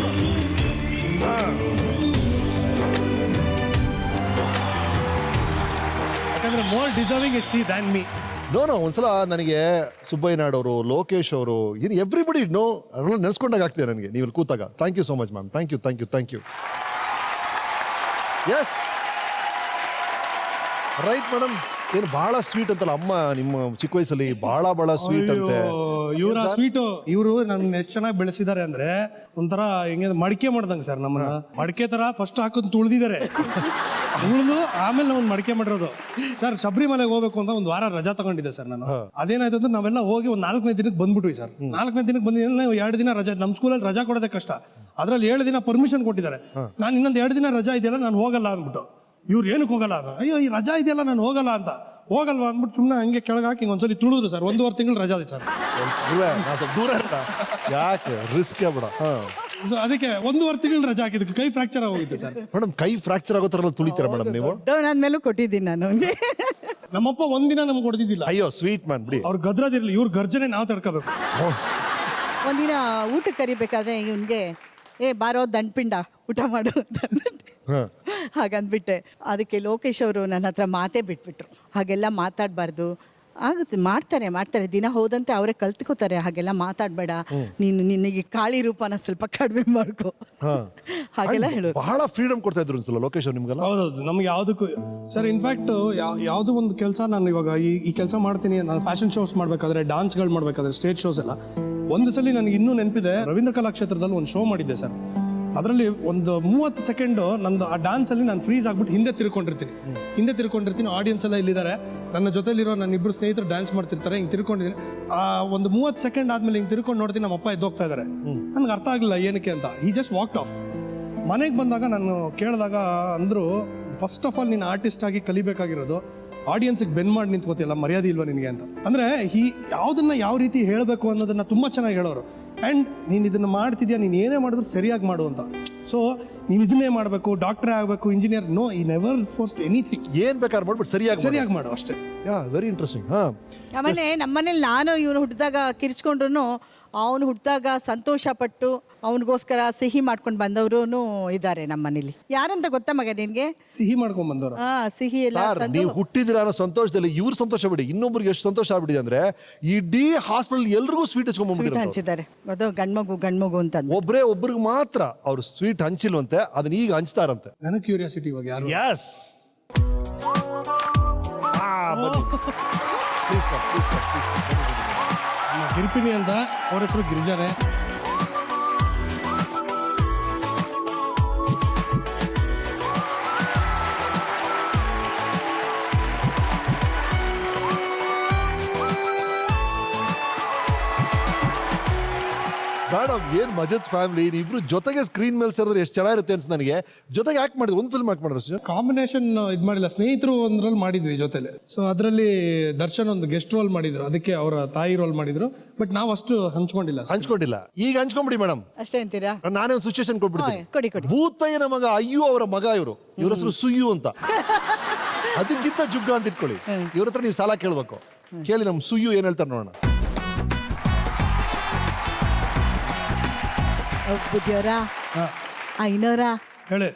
ಯಾಕಂದ್ರೆ more deserving is she than me. No ಒಂದ್ಸಲ ನನಗೆ ಸುಬ್ಬಯ್ಯ ನಾಯ್ಡು ಅವರು, ಲೋಕೇಶ್ ಅವರು, ಇದು ಎವ್ರಿಬಡಿ ಅದೆಲ್ಲ ನೆನೆಸ್ಕೊಂಡಾಗ ಆಗ್ತಿದೆ ನನಗೆ ನೀವು ಇಲ್ಲಿ ಕೂತಾಗ. Thank you so much ma'am. Thank you. Yes right madam. ಏನು ಬಹಳ ಸ್ವೀಟ್ ಅಂತಲ್ಲ ಅಮ್ಮ ನಿಮ್ಮ ಚಿಕ್ಕ ವಯಸ್ಸಲ್ಲಿ? ಬಹಳ ಸ್ವೀಟ್ ಅಂತೆ. ಇವರ ಸ್ವೀಟು ಇವರು ನನ್ನ ಎಷ್ಟು ಚೆನ್ನಾಗಿ ಬೆಳೆಸಿದ್ದಾರೆ ಅಂದ್ರೆ ಒಂಥರ ಹೆಂಗೆ ಮಡಿಕೆ ಮಾಡ್ದಂಗೆ ಸರ್. ನಮ್ಮನ್ನ ಮಡಿಕೆ ತರ ಫಸ್ಟ್ ಹಾಕೋದು ತುಳಿದಿದ್ದಾರೆ, ಉಳಿದು ಆಮೇಲೆ ನಾವು ಮಡಿಕೆ ಮಾಡಿರೋದು ಸರ್. ಶಬರಿಮಲೆಗೆ ಹೋಗ್ಬೇಕು ಅಂತ ಒಂದು ವಾರ ರಜಾ ತಗೊಂಡಿದ್ದೆ ಸರ್ ನಾನು. ಅದೇನಾಯ್ತು ಅಂದ್ರೆ ನಾವೆಲ್ಲ ಹೋಗಿ ಒಂದು 4ನೇ ದಿನಕ್ಕೆ ಬಂದ್ಬಿಟ್ವಿ ಸರ್. 4ನೇ ದಿನಕ್ಕೆ ಬಂದಿದ್ದ 2 ದಿನ ರಜಾ. ನಮ್ಮ ಸ್ಕೂಲಲ್ಲಿ ರಜಾ ಕೊಡೋದೇ ಕಷ್ಟ. ಅದ್ರಲ್ಲಿ 7 ದಿನ ಪರ್ಮಿಷನ್ ಕೊಟ್ಟಿದ್ದಾರೆ. ನಾನು ಇನ್ನೊಂದು 2 ದಿನ ರಜಾ ಇದೆಯಲ್ಲ ನಾನು ಹೋಗಲ್ಲ ಅಂದ್ಬಿಟ್ಟು. ಇವ್ರು ಏನಕ್ಕೆ ಹೋಗಲ್ಲ? ಅಯ್ಯೋ ಈ ರಜಾ ಇದೆಯಲ್ಲ ನಾನು ಹೋಗಲ್ಲ ಅಂತ. ಹೋಗಲ್ವಾ ಅಂದ್ಬಿಟ್ಟು ಸುಮ್ಮನೆ ಹಂಗೆ ಕೆಳಗೆ ಹಾಕಿ ಒಂದ್ಸಲಿ ತುಳಿದ್ರು ಸರ್. 1.5 ತಿಂಗಳು ರಜಾ ಇದೆ ಸರ್. ದೂರ ಯಾಕೆ ರಿಸ್ಕ್ ಬಿಡ. ಸೊ ಅದಕ್ಕೆ 1.5 ತಿಂಗಳು ರಜಾ ಹಾಕಿದ್ದಕ್ಕೆ ಕೈ ಫ್ರಾಕ್ಚರ್ ಆಗೋಗಿತ್ತು ಸರ್. ಮೇಡಮ್ ಕೈ ಫ್ರಾಕ್ಚರ್ ಆಗೋ ಥರ ತುಳಿತೀರಾ ಮೇಡಮ್ ನೀವು? ದೊಡ್ಡವನಾದ್ಮೇಲೂ ಕೊಟ್ಟಿದ್ದೀನಿ ನಾನು ಅವ್ನಿಗೆ. ನಮ್ಮಪ್ಪ ಒಂದಿನ ನಮ್ಗೆ ಹೊಡೆದಿದ್ದಿಲ್ಲ. ಅಯ್ಯೋ ಸ್ವೀಟ್ ಮ್ಯಾನ್ ಬಿಡಿ. ಅವ್ರು ಗದ್ರದಿರ್ಲಿ, ಇವ್ರ ಗರ್ಜನೆ ನಾವು ತಡ್ಕೋಬೇಕು. ಒಂದಿನ ಊಟಕ್ಕೆ ಕರಿಬೇಕಾದ್ರೆ ಇವನ್ಗೆ ಬಾರೋ ದಂಡ್ಪಿಂಡ ಊಟ ಮಾಡು ಅಂತ ಹಾಗಂದ್ಬಿಟ್ಟೆ. ಅದಕ್ಕೆ ಲೋಕೇಶ್ ಅವರು ನನ್ನ ಹತ್ರ ಮಾತೇ ಬಿಟ್ಬಿಟ್ರು. ಹಾಗೆಲ್ಲ ಮಾತಾಡಬಾರ್ದು. ಆಗುತ್ತೆ, ಮಾಡ್ತಾರೆ ದಿನ ಹೋದಂತೆ ಅವರೇ ಕಲ್ತ್ಕೋತಾರೆ. ಹಾಗೆಲ್ಲ ಮಾತಾಡಬೇಡ ನೀನು, ನಿನಗೆ ಕಾಳಿ ರೂಪನ ಸ್ವಲ್ಪ ಕಡಿಮೆ ಮಾಡ್ಕೋ ಹಾಗೆಲ್ಲ ಹೇಳೋರು. ಬಹಳ ಫ್ರೀಡಮ್ ಕೊಡ್ತಾ ಇದ್ರು ಅನ್ಸಲ್ಲ ಲೋಕೇಶ್ ಅವ್ರು ನಿಮ್ಗೆಲ್ಲ? ಹೌದೌದು, ನಮ್ಗೆ ಯಾವುದಕ್ಕೂ ಸರ್. ಇನ್ಫ್ಯಾಕ್ಟ್ ಯಾವುದೋ ಒಂದು ಕೆಲಸ ನಾನು ಇವಾಗ ಈ ಕೆಲಸ ಮಾಡ್ತೀನಿ. ನಾನು ಫ್ಯಾಷನ್ ಶೋಸ್ ಮಾಡಬೇಕಾದ್ರೆ, ಡಾನ್ಸ್ಗಳು ಮಾಡಬೇಕಾದ್ರೆ, ಸ್ಟೇಜ್ ಶೋಸ್ ಎಲ್ಲ. ಒಂದು ಸಲ ನನಗೆ ಇನ್ನೂ ನೆನಪಿದೆ, ರವೀಂದ್ರ ಕಲಾಕ್ಷೇತ್ರದಲ್ಲಿ ಒಂದು ಶೋ ಮಾಡಿದ್ದೆ ಸರ್. ಅದರಲ್ಲಿ ಒಂದು 30 ಸೆಕೆಂಡು ನಂದು ಆ ಡ್ಯಾನ್ಸಲ್ಲಿ ನಾನು ಫ್ರೀಸ್ ಆಗ್ಬಿಟ್ಟು ಹಿಂದೆ ತಿರ್ಕೊಂಡಿರ್ತೀನಿ. ಆಡಿಯನ್ಸ್ ಎಲ್ಲ ಇಲ್ಲಿದ್ದಾರೆ, ನನ್ನ ಜೊತೆಲಿರೋ ನನ್ನ 2 ಸ್ನೇಹಿತರು ಡ್ಯಾನ್ಸ್ ಮಾಡ್ತಿರ್ತಾರೆ. ಹಿಂಗೆ ತಿರ್ಕೊಂಡಿದ್ದೀನಿ. ಆ ಒಂದು 30 ಸೆಕೆಂಡ್ ಆದ್ಮೇಲೆ ಹಿಂಗೆ ತಿರ್ಕೊಂಡು ನೋಡ್ತೀನಿ, ನಮ್ಮ ಅಪ್ಪ ಎದ್ದೋಗ್ತಾ ಇದ್ದಾರೆ. ನನಗೆ ಅರ್ಥ ಆಗಲಿಲ್ಲ ಏನಕ್ಕೆ ಅಂತ. He just walked of. ಮನೆಗೆ ಬಂದಾಗ ನಾನು ಕೇಳಿದಾಗ ಅಂದರು, ಫಸ್ಟ್ ಆಫ್ ಆಲ್ ನೀನು ಆರ್ಟಿಸ್ಟ್ ಆಗಿ ಕಲಿಬೇಕಾಗಿರೋದು ಆಡಿಯನ್ಸಿಗೆ ಬೆನ್ ಮಾಡಿ ನಿಂತ್ಕೋತಿಯಲ್ಲ, ಮರ್ಯಾದೆ ಇಲ್ವಾ ನಿನಗೆ ಅಂತ. ಅಂದರೆ ಯಾವುದನ್ನ ಯಾವ ರೀತಿ ಹೇಳಬೇಕು ಅನ್ನೋದನ್ನ ತುಂಬ ಚೆನ್ನಾಗಿ ಹೇಳೋರು. ಆ್ಯಂಡ್ ನೀನು ಇದನ್ನು ಮಾಡ್ತಿದ್ಯಾ, ನೀನು ಏನೇ ಮಾಡಿದ್ರು ಸರಿಯಾಗಿ ಮಾಡು ಅಂತ. ಸೊ ನೀನು ಇದನ್ನೇ ಮಾಡಬೇಕು, ಡಾಕ್ಟ್ರೇ ಆಗಬೇಕು, ಇಂಜಿನಿಯರ್, ನೋ, ಈ ನೆವರ್ ಫೋರ್ಸ್ಡ್ ಎನಿಥಿಂಗ್. ಏನ್ ಬೇಕಾದ್ರೆ ಮಾಡ್ಬಿಟ್ಟು ಸರಿಯಾಗಿ ಮಾಡು ಅಷ್ಟೇ. ಯಾ, ವೆರಿ ಇಂಟ್ರೆಸ್ಟಿಂಗ್. ಹಾ, ಆಮೇಲೆ ನಮ್ಮನೇಲಿ ನಾನು ಇವನು ಹುಟ್ಟಿದಾಗ ಕಿರ್ಚ್ಕೊಂಡ್ರು ಅವನು ಹುಟ್ಟಿದಾಗ ಸಂತೋಷಪಟ್ಟು ಅವನಿಗೋಸ್ಕರ ಸಿಹಿ ಮಾಡ್ಕೊಂಡು ಬಂದವರು ಇದ್ದಾರೆ ನಮ್ಮ ಮನೇಲಿ. ಯಾರಂತ ಗೊತ್ತಾ ಮಗ ನಿನ್ಗೆ? ಸಿಹಿ ಮಾಡ್ಕೊಂಡ್ ಬಂದವ್ರು. ಸಿಹಿ ಎಲ್ಲ ಸರ್, ತಂದು ನೀವು ಹುಟ್ಟಿದಿರ ಅನ್ನೋ ಸಂತೋಷದಲ್ಲಿ ಇವ್ರು ಸಂತೋಷ ಬಿಡಿ, ಇನ್ನೊಬ್ರಿಗೆ ಎಷ್ಟು ಸಂತೋಷ ಆಗ್ಬಿಟ್ಟಿದೆ ಅಂದ್ರೆ ಇಡೀ ಹಾಸ್ಪಿಟಲ್ ಎಲ್ರಿಗೂ ಸ್ವೀಟ್ ಸ್ವೀಟ್ ಹಚ್ಕೊಂಡ್ಬಿಟ್ಟಿದ್ದಾರೆ. ಹಂಚಿದ್ದಾರೆ. ಅದು ಗಂಡ್ಮಗು ಅಂತ ಒಬ್ರಿಗೆ ಮಾತ್ರ ಅವ್ರು ಸ್ವೀಟ್ ಹಂಚಿಲ್ವಂತೆ, ಅದನ್ನ ಈಗ ಹಂಚ್ತಾರಂತೆ. ನನಗೆ ಕ್ಯೂರಿಯಾಸಿಟಿ ಇವಾಗ ಯಾರು. ಯಸ್, ಗಿರ್ಪಿನಿ ಅಂತ, ಅವ್ರ ಹೆಸರು ಗಿರಿಜಾನೆ. ಮೇಡಮ್, ಏನ್ ಮಜದ್ ಫ್ಯಾಮಿಲಿ, ಇಬ್ರು ಜೊತೆಗೆ ಸ್ಕ್ರೀನ್ ಮೇಲೆ ಸೇರಿದ್ರೆ ಎಷ್ಟು ಚೆನ್ನಾಗಿರುತ್ತೆ ಅಂತ ನನಗೆ. ಜೊತೆಗೆ ಆಕ್ಟ್ ಮಾಡಿದ್ರು, ಒಂದು ಫಿಲ್ಮ್ ಆಕ್ಟ್ ಮಾಡಿದ್ರು. ಕಾಂಬಿನೇಷನ್ ಇದು ಮಾಡಿಲ್ಲ, ಸ್ನೇಹಿತರು ಒಂದ್ರಲ್ಲಿ ಮಾಡಿದ್ವಿ ಜೊತೆಲೆ. ಸೊ ಅದರಲ್ಲಿ ದರ್ಶನ್ ಒಂದು ಗೆಸ್ಟ್ ರೋಲ್ ಮಾಡಿದ್ರು, ಅದಕ್ಕೆ ಅವರ ತಾಯಿ ರೋಲ್ ಮಾಡಿದ್ರು. ಬಟ್ ನಾವು ಅಷ್ಟು ಹಂಚ್ಕೊಂಡಿಲ್ಲ. ಈಗ ಹಂಚ್ಕೊಂಡ್ಬಿಡಿ ಮೇಡಮ್. ಅಷ್ಟೇ ಅಂತೀರಾ? ನಾನೇ ಒಂದು ಸಿಚುವೇಶನ್ ಕೊಟ್ಬಿಡ್ತೀನಿ. ಕೊಡಿ. ಭೂತಯ್ಯನ ಮಗ ಅಯ್ಯೋ ಅವರ ಮಗ ಇವ್ರ ಹೆಸರು ಸುಯ್ಯು ಅಂತ. ಅದಕ್ಕಿಂತ ಜುಗ್ಗ ಅಂತ ಇಟ್ಕೊಳ್ಳಿ. ಇವ್ರ ಹತ್ರ ನೀವು ಸಾಲ ಕೇಳ್ಬೇಕು. ಕೇಳಿ ನಮ್ ಸುಯ್ಯು ಏನ್ ಹೇಳ್ತಾರೆ ನೋಡೋಣ. ಬುದ್ಧಿಯವರ, ಐನೋರ, ಹೇಳಿ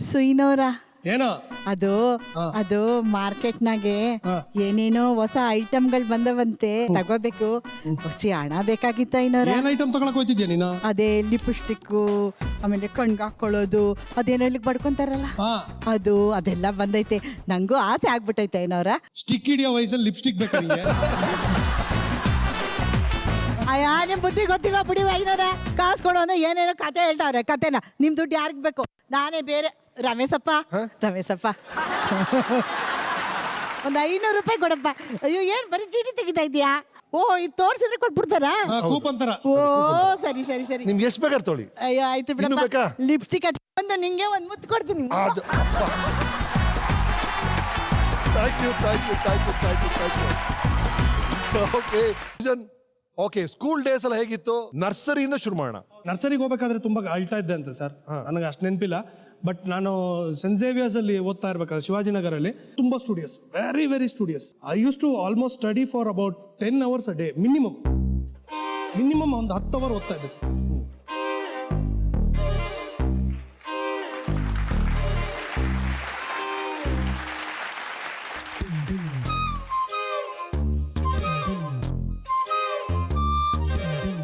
ಸುಯ್ನೋರ, ಏನೋ ಅದು ಮಾರ್ಕೆಟ್ನಾಗೆ ಏನೇನೋ ಹೊಸ ಐಟಮ್ಗಳು ಬಂದವಂತೆ, ತಗೋಬೇಕು. ಹೊಸಿ ಹಣ ಬೇಕಾಗಿತ್ತ ಐನೋರ? ಏನ್ ಐಟಮ್ ತಗೊಳಕ್ ಹೋಯ್ತಿದ್ಯಾ ನೀನು? ಅದೇ ಲಿಪ್ಸ್ಟಿಕ್ಕು, ಆಮೇಲೆ ಕಣ್ಗೆ ಹಾಕೊಳ್ಳೋದು, ಅದೇನೋ ಇಲ್ಲಿಗೆ ಬಡ್ಕೊಂತಾರಲ್ಲ ಅದೆಲ್ಲ ಬಂದೈತೆ. ನಂಗೂ ಆಸೆ ಆಗ್ಬಿಟ್ಟೈತೆ ಐನೋರ. ಸ್ಟಿಕ್ ಹಿಡಿಯೋ ವಯಸ್ಸಲ್ಲಿ ಲಿಪ್ಸ್ಟಿಕ್ ಬೇಕಾ ನಿಂಗೆ? ಅಯ್ಯ, ನಿಮ್ ಬುದ್ಧಿ ಗೊತ್ತಿಲ್ಲ ಬಿಡಿ ಐನೋರ. ಕಾಸು ಕೊಡೋ ಅಂದ್ರೆ ಏನೇನೋ ಕತೆ ಹೇಳ್ತಾವ್ರೆ. ಕತೆನ ನಿಮ್ ದುಡ್ಡು ಯಾರಿಗ್ ಬೇಕು? ನಾನೇ ಬೇರೆ ರಮೇಶಪ್ಪ ಒಂದು 500 ರೂಪಾಯಿ ಕೊಡಪ್ಪ. ಅಯ್ಯೋ, ಏನ್ ಬರೀ ಚೀಟಿ ತೆಗಿತಾ ಇದೀಯಾ? ಓ, ಇದು ತೋರ್ಸಿದ್ರೆ ಕೊಟ್ಬಿಡ್ತಾರಾ? ಕೂಪನ್ ತರ. ಓ, ಸರಿ. ನಿಮ್ಗೆ ಎಷ್ಟು ಬೇಕಾದ್ರೆ ತೊಳಿ. ಅಯ್ಯೋ, ಆಯ್ತು ಇನ್ನು ಬೇಕಾ? ಬಿಡಪ್ಪ. ಲಿಪ್ಸ್ಟಿಕ್ ಹಚ್ಕೊಂಡು ನಿಂಗೆ ಒಂದ್ ಮುತ್ತು ಕೊಡ್ತೀನಿ. ಓಕೆ, ಸ್ಕೂಲ್ ಡೇಸ್ ಎಲ್ಲ ಹೇಗಿತ್ತು? ನರ್ಸರಿಯಿಂದ ಶುರು ಮಾಡೋಣ. ನರ್ಸರಿಗೆ ಹೋಗ್ಬೇಕಾದ್ರೆ ತುಂಬಾ ಅಳ್ತಾ ಇದ್ದೆ ಅಂತ ಸರ್, ನನಗೆ ಅಷ್ಟು ನೆನಪಿಲ್ಲ. ಬಟ್ ನಾನು ಸೆಂಟ್ ಝೇವಿಯರ್ಸ್ ಅಲ್ಲಿ ಓದ್ತಾ ಇರ್ಬೇಕಾದ್ರೆ ಶಿವಾಜಿನಗರಲ್ಲಿ ತುಂಬಾ studios, very studios. I used to almost study for about 10 hours a day minimum ಒಂದು 10 hours ಓದ್ತಾ ಇದ್ದೆ ಸರ್.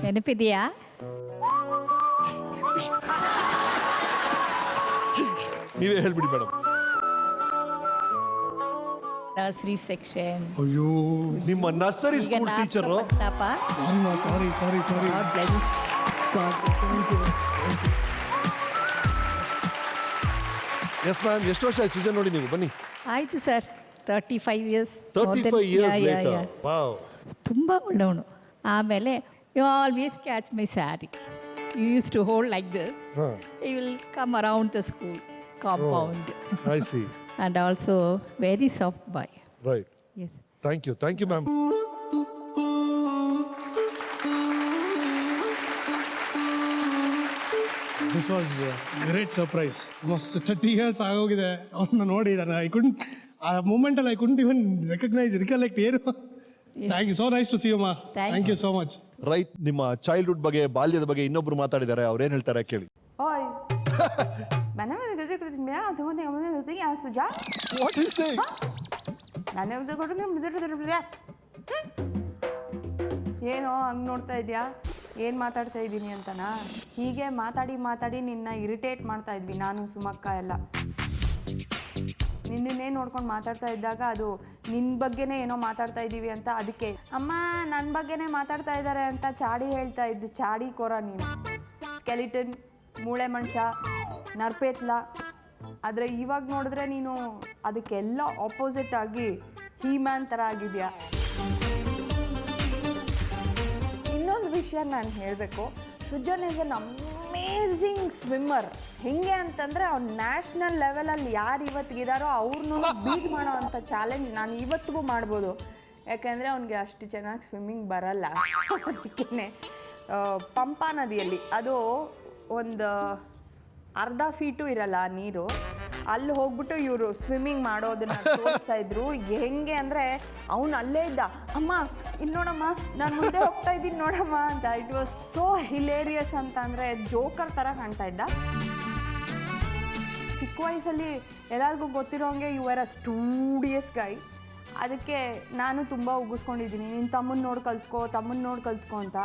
ನೆನಪಿದೆಯಾ? ನೀವೇ ಹೇಳ್ಬಿಡಿ ಮೇಡಮ್. Nursery section. ಅಯ್ಯೋ, ನಿಮ್ಮ nursery school teacher. Sorry. Yes ma'am, ಎಷ್ಟು ವರ್ಷ ಆಯ್ತು ಸುಜನ್ ನೋಡಿ ನೀವು? ಬನ್ನಿ. ಆಯ್ತು sir, 35 years. 35 years later. Wow. ತುಂಬ ಒಳ್ಳೆಯವನು. ಆಮೇಲೆ you always catch my sari. You used to hold like this. You will come around the school compound. I see. And also very soft boy. Right. Yes. Thank you ma'am. This was great surprise. Almost 30 years ಆಗೋಗಿದೆ ಅವ್ರನ್ನ ನೋಡಿ. ಆ moment ಅಲ್ಲಿ I couldn't even recollect ಏನು. Thank you, so nice to see you ma. Thank you so much. Right, ನಿಮ್ಮ childhood ಬಗ್ಗೆ, ಬಾಲ್ಯದ ಬಗ್ಗೆ ಇನ್ನೊಬ್ರು ಮಾತಾಡಿದ್ದಾರೆ. ಅವ್ರು ಏನ್ ಹೇಳ್ತಾರೆ ಕೇಳಿ. ಓಯ್, Madame, What is it? ಏನೋ ಹಂಗೆ ನೋಡ್ತಾ ಇದೆಯಾ? ಏನು ಮಾತಾಡ್ತಾ ಇದ್ದೀನಿ ಅಂತನಾ? ಹೀಗೆ ಮಾತಾಡಿ ನಿನ್ನ ಇರಿಟೇಟ್ ಮಾಡ್ತಾ ಇದ್ವಿ ನಾನು ಸುಮಕ್ಕ ಎಲ್ಲ. ನಿನ್ನೇ ನೋಡ್ಕೊಂಡು ಮಾತಾಡ್ತಾ ಇದ್ದಾಗ ಅದು ನಿನ್ನ ಬಗ್ಗೆನೇ ಏನೋ ಮಾತಾಡ್ತಾ ಇದ್ದೀವಿ ಅಂತ, ಅದಕ್ಕೆ ಅಮ್ಮ ನನ್ನ ಬಗ್ಗೆನೇ ಮಾತಾಡ್ತಾ ಇದ್ದಾರೆ ಅಂತ ಚಾಡಿ ಹೇಳ್ತಾ ಇದ್ದು. ಚಾಡಿ ಕೊರ ನೀನು, ಸ್ಕೆಲಿಟನ್, ಮೂಳೆ ಮನುಷ್ಯ, ನರ್ಪೇತ್ಲ. ಆದರೆ ಇವಾಗ ನೋಡಿದ್ರೆ ನೀನು ಅದಕ್ಕೆಲ್ಲ ಆಪೋಸಿಟ್ ಆಗಿ ಹೀಮ್ಯಾನ್ ಥರ ಆಗಿದೆಯಾ. ಇನ್ನೊಂದು ವಿಷಯ ನಾನು ಹೇಳಬೇಕು, Srujan is an amazing swimmer. ಹೆಂಗೆ ಅಂತಂದರೆ ಅವ್ನು ನ್ಯಾಷನಲ್ ಲೆವೆಲಲ್ಲಿ ಯಾರು ಇವತ್ತಿಗಿದಾರೋ ಅವ್ರನ್ನೂ ಬೀಟ್ ಮಾಡೋ ಅಂಥ ಚಾಲೆಂಜ್ ನಾನು ಇವತ್ತಿಗೂ ಮಾಡ್ಬೋದು. ಯಾಕೆಂದರೆ ಅವ್ನಿಗೆ ಅಷ್ಟು ಚೆನ್ನಾಗಿ ಸ್ವಿಮ್ಮಿಂಗ್ ಬರಲ್ಲ ಚಿಕ್ಕನೇ. ಪಂಪಾ ನದಿಯಲ್ಲಿ ಅದು ಒಂದು ಅರ್ಧ ಫೀಟು ಇರಲ್ಲ ಆ ನೀರು, ಅಲ್ಲಿ ಹೋಗ್ಬಿಟ್ಟು ಇವರು ಸ್ವಿಮ್ಮಿಂಗ್ ಮಾಡೋದನ್ನ ತೋರಿಸ್ತಾ ಇದ್ರು. ಹೆಂಗೆ ಅಂದರೆ ಅವನು ಅಲ್ಲೇ ಇದ್ದ, ಅಮ್ಮ ಇಲ್ಲಿ ನೋಡಮ್ಮ ನಾನು ಮುಂದೆ ಹೋಗ್ತಾ ಇದ್ದೀನಿ ನೋಡಮ್ಮ ಅಂತ. ಇಟ್ ವಾಸ್ ಸೋ ಹಿಲೇರಿಯಸ್ ಅಂತ, ಅಂದರೆ ಜೋಕರ್ ಥರ ಕಾಣ್ತಾ ಇದ್ದ. ಚಿಕ್ಕ ವಯಸ್ಸಲ್ಲಿ ಎಲ್ಲರಿಗೂ ಗೊತ್ತಿರೋಂಗೆ ಯು ಆರ್ ಅ ಸ್ಟೂಡಿಯಸ್ ಗೈ. ಅದಕ್ಕೆ ನಾನು ತುಂಬ ಉಗಿಸ್ಕೊಂಡಿದ್ದೀನಿ, ನಿನ್ನ ತಮ್ಮನ್ನ ನೋಡಿ ಕಲ್ತ್ಕೋ ಅಂತ.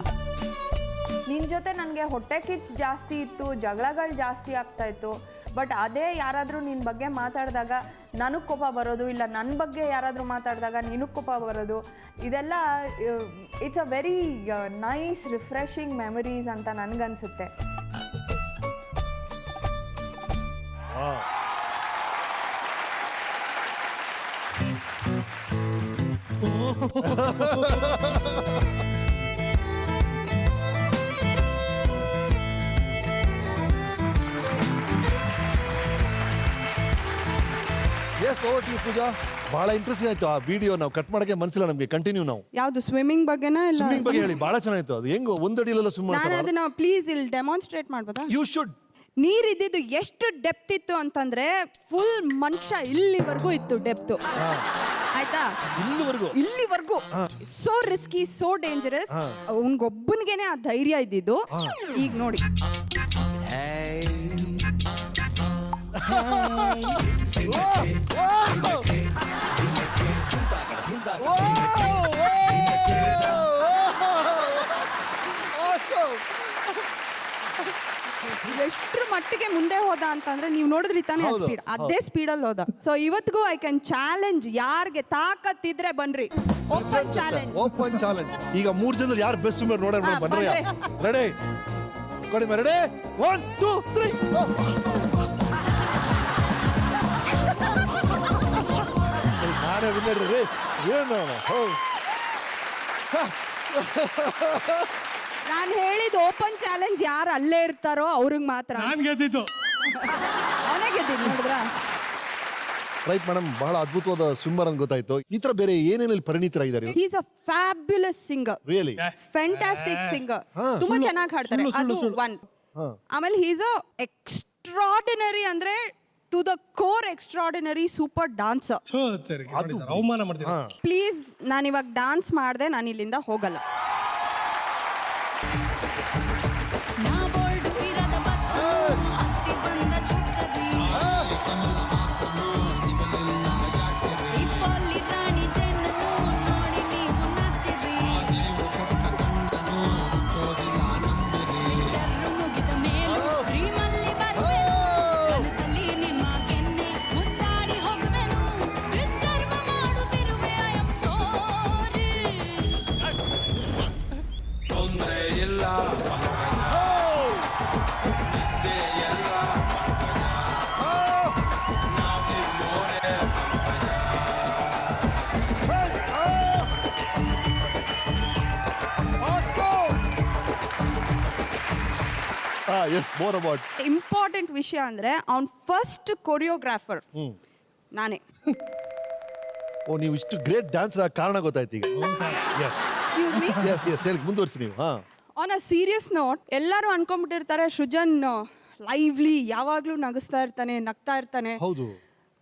ನಿನ್ನ ಜೊತೆ ನನಗೆ ಹೊಟ್ಟೆ ಕಿಚ್ಚು ಜಾಸ್ತಿ ಇತ್ತು, ಜಗಳಗಳು ಜಾಸ್ತಿ ಆಗ್ತಾಯಿತ್ತು. ಬಟ್ ಅದೇ ಯಾರಾದರೂ ನಿನ್ನ ಬಗ್ಗೆ ಮಾತಾಡಿದಾಗ ನನಗೆ ಕೋಪ ಬರೋದು, ಇಲ್ಲ ನನ್ನ ಬಗ್ಗೆ ಯಾರಾದರೂ ಮಾತಾಡಿದಾಗ ನಿನಗೆ ಕೋಪ ಬರೋದು, ಇದೆಲ್ಲ it's a very nice refreshing memories ಅಂತ ನನಗನ್ಸುತ್ತೆ. ಎಸ್ ಓವರ್ ಟು ಯು ಪೂಜಾ. ಬಹಳ ಇಂಟ್ರೆಸ್ಟಿಂಗ್ ಆಯ್ತು ಆ ವಿಡಿಯೋ. ನಾವು ಕಟ್ ಮಾಡಕ್ಕೆ ಮನಸ್ಸಿಲ್ಲ ನಮಗೆ, ಕಂಟಿನ್ಯೂ ನಾವು. ಯಾವುದು ಸ್ವಿಮ್ಮಿಂಗ್ ಬಗ್ಗೆನಾ ಇಲ್ಲ ಸ್ವಿಮ್ಮಿಂಗ್ ಬಗ್ಗೆ ಹೇಳಿ, ಬಹಳ ಚೆನ್ನಾಗಿತ್ತು. ಅದು ಹೆಂಗೋ ಒಂದಡಿಲೆಲ್ಲ ಸ್ವಿಮ್ ನಾನು ಮಾಡ್ತಾರೆ. ಅದನ್ನ ಪ್ಲೀಸ್ ಇಲ್ಲಿ ಡೆಮಾನ್ಸ್ಟ್ರೇಟ್ ಮಾಡ್ಬೋದಾ? You should. ನೀರಿದ್ದು ಎಷ್ಟು ಡೆಪ್ತ್ ಇತ್ತು ಅಂತಂದ್ರೆ ಫುಲ್ ಮನುಷ್ಯ ಇಲ್ಲಿವರೆಗೂ ಇತ್ತು ಡೆಪ್ತ್. ಆಯ್ತಾ? ಇಲ್ಲಿವರೆಗೂ ಸೋ ರಿಸ್ಕಿ, ಸೋ ಡೇಂಜರಸ್. ಅವನಿಗೊಬ್ಬನಿಗೆನೆ ಆ ಧೈರ್ಯ ಇದ್ದಿದ್ದು. ಈಗ ನೋಡಿ, ಎಷ್ಟ್ರ ಮಟ್ಟಿಗೆ ಮುಂದೆ ಹೋದ ಅಂತಂದ್ರೆ ನೀವು ನೋಡಿದ್ರಿ ತಾನೇ ಸ್ಪೀಡ್, ಅದೇ ಸ್ಪೀಡಲ್ಲಿ ಹೋದ. ಸೊ ಇವತ್ತಿಗೂ ಐ ಕ್ಯಾನ್ ಚಾಲೆಂಜ್, ಯಾರಿಗೆ ತಾಕತ್ತಿದ್ರೆ ಬನ್ರಿ, ಓಪನ್ ಚಾಲೆಂಜ್. Open challenge. ಈಗ 3 ಜನದಲ್ಲಿ ಯಾರು ಬೆಸ್ಟ್ ಸ್ವಿಮ್ಮರ್ ನೋಡೋಣ, ಬನ್ರಿ. ರೆಡಿ ಕೊಡಿ, ರೆಡಿ 1 2 3. ನಾನೇ ವಿನ್ನರ್ ರೀ. ಏನು ನಾನು ಹೇಳಿದ ಓಪನ್ ಚಾಲೆಂಜ್ ಯಾರು ಅಲ್ಲೇ ಇರ್ತಾರೋ ಅವ್ರಿಗೆ ಮಾತ್ರ. ನಾನು ಗೆದ್ದಿದ್ದು. ಅವನೇ ಗೆದ್ದಿದ್ದು, ನೋಡಿದ್ರಾ? ರೈಟ್ ಮೇಡಮ್, ಬಹಳ ಅದ್ಭುತವಾದ ಸ್ವಿಮ್ಮರ್ ಅಂತ ಗೊತ್ತಾಯ್ತು. ಈ ತರ ಬೇರೆ ಏನೇನಲ್ಲಿ ಪರಿಣಿತರಾಗಿದ್ದಾರೆ? He is a fabulous singer, really fantastic singer. ತುಂಬಾ ಚೆನ್ನಾಗಿ ಹಾಡ್ತಾರೆ, ಅದು ಒನ್. ಆಮೇಲೆ ಹಿ ಇಸ್ ಅ ಎಕ್ಸ್ಟ್ರಾರ್ಡಿನರಿ, ಅಂದ್ರೆ to the core extraordinary super dancer. ಅವಮಾನ ಮಾಡ್ತೀನಿ. ಪ್ಲೀಸ್, ನಾನು ಇವಾಗ ಡಾನ್ಸ್ ಮಾಡಿದೆ, ನಾನು ಇಲ್ಲಿಂದ ಹೋಗಲ್ಲ. ಇಂಪಾರ್ಟೆಂಟ್ ವಿಷಯ ಅಂದ್ರೆ ಅವ್ನ್ ಫಸ್ಟ್ ಕೊರಿಯೋಗ್ರಾಫರ್ ನಾನೇ. ಓ, ನೀವು ಇಷ್ಟು ಗ್ರೇಟ್ ಡ್ಯಾನ್ಸರ್ ಆಗ ಕಾರಣ ಗೊತ್ತಾಯ್ತು ಈಗ. Excuse me. ಎಸ್ ಎಸ್, ಹೇಳಿ ಮುಂದುವರಿಸಿ ನೀವು. ಆನ್ ಅ ಸೀರಿಯಸ್ ನೋಟ್, ಎಲ್ಲರೂ ಅನ್ಕೊಂಡ್ಬಿಟ್ಟಿರ್ತಾರೆ ಸೃಜನ್ ಲೈವ್ಲಿ ಯಾವಾಗ್ಲೂ ನಗಿಸ್ತಾ ಇರ್ತಾನೆ, ನಗ್ತಾ ಇರ್ತಾನೆ. ಹೌದು.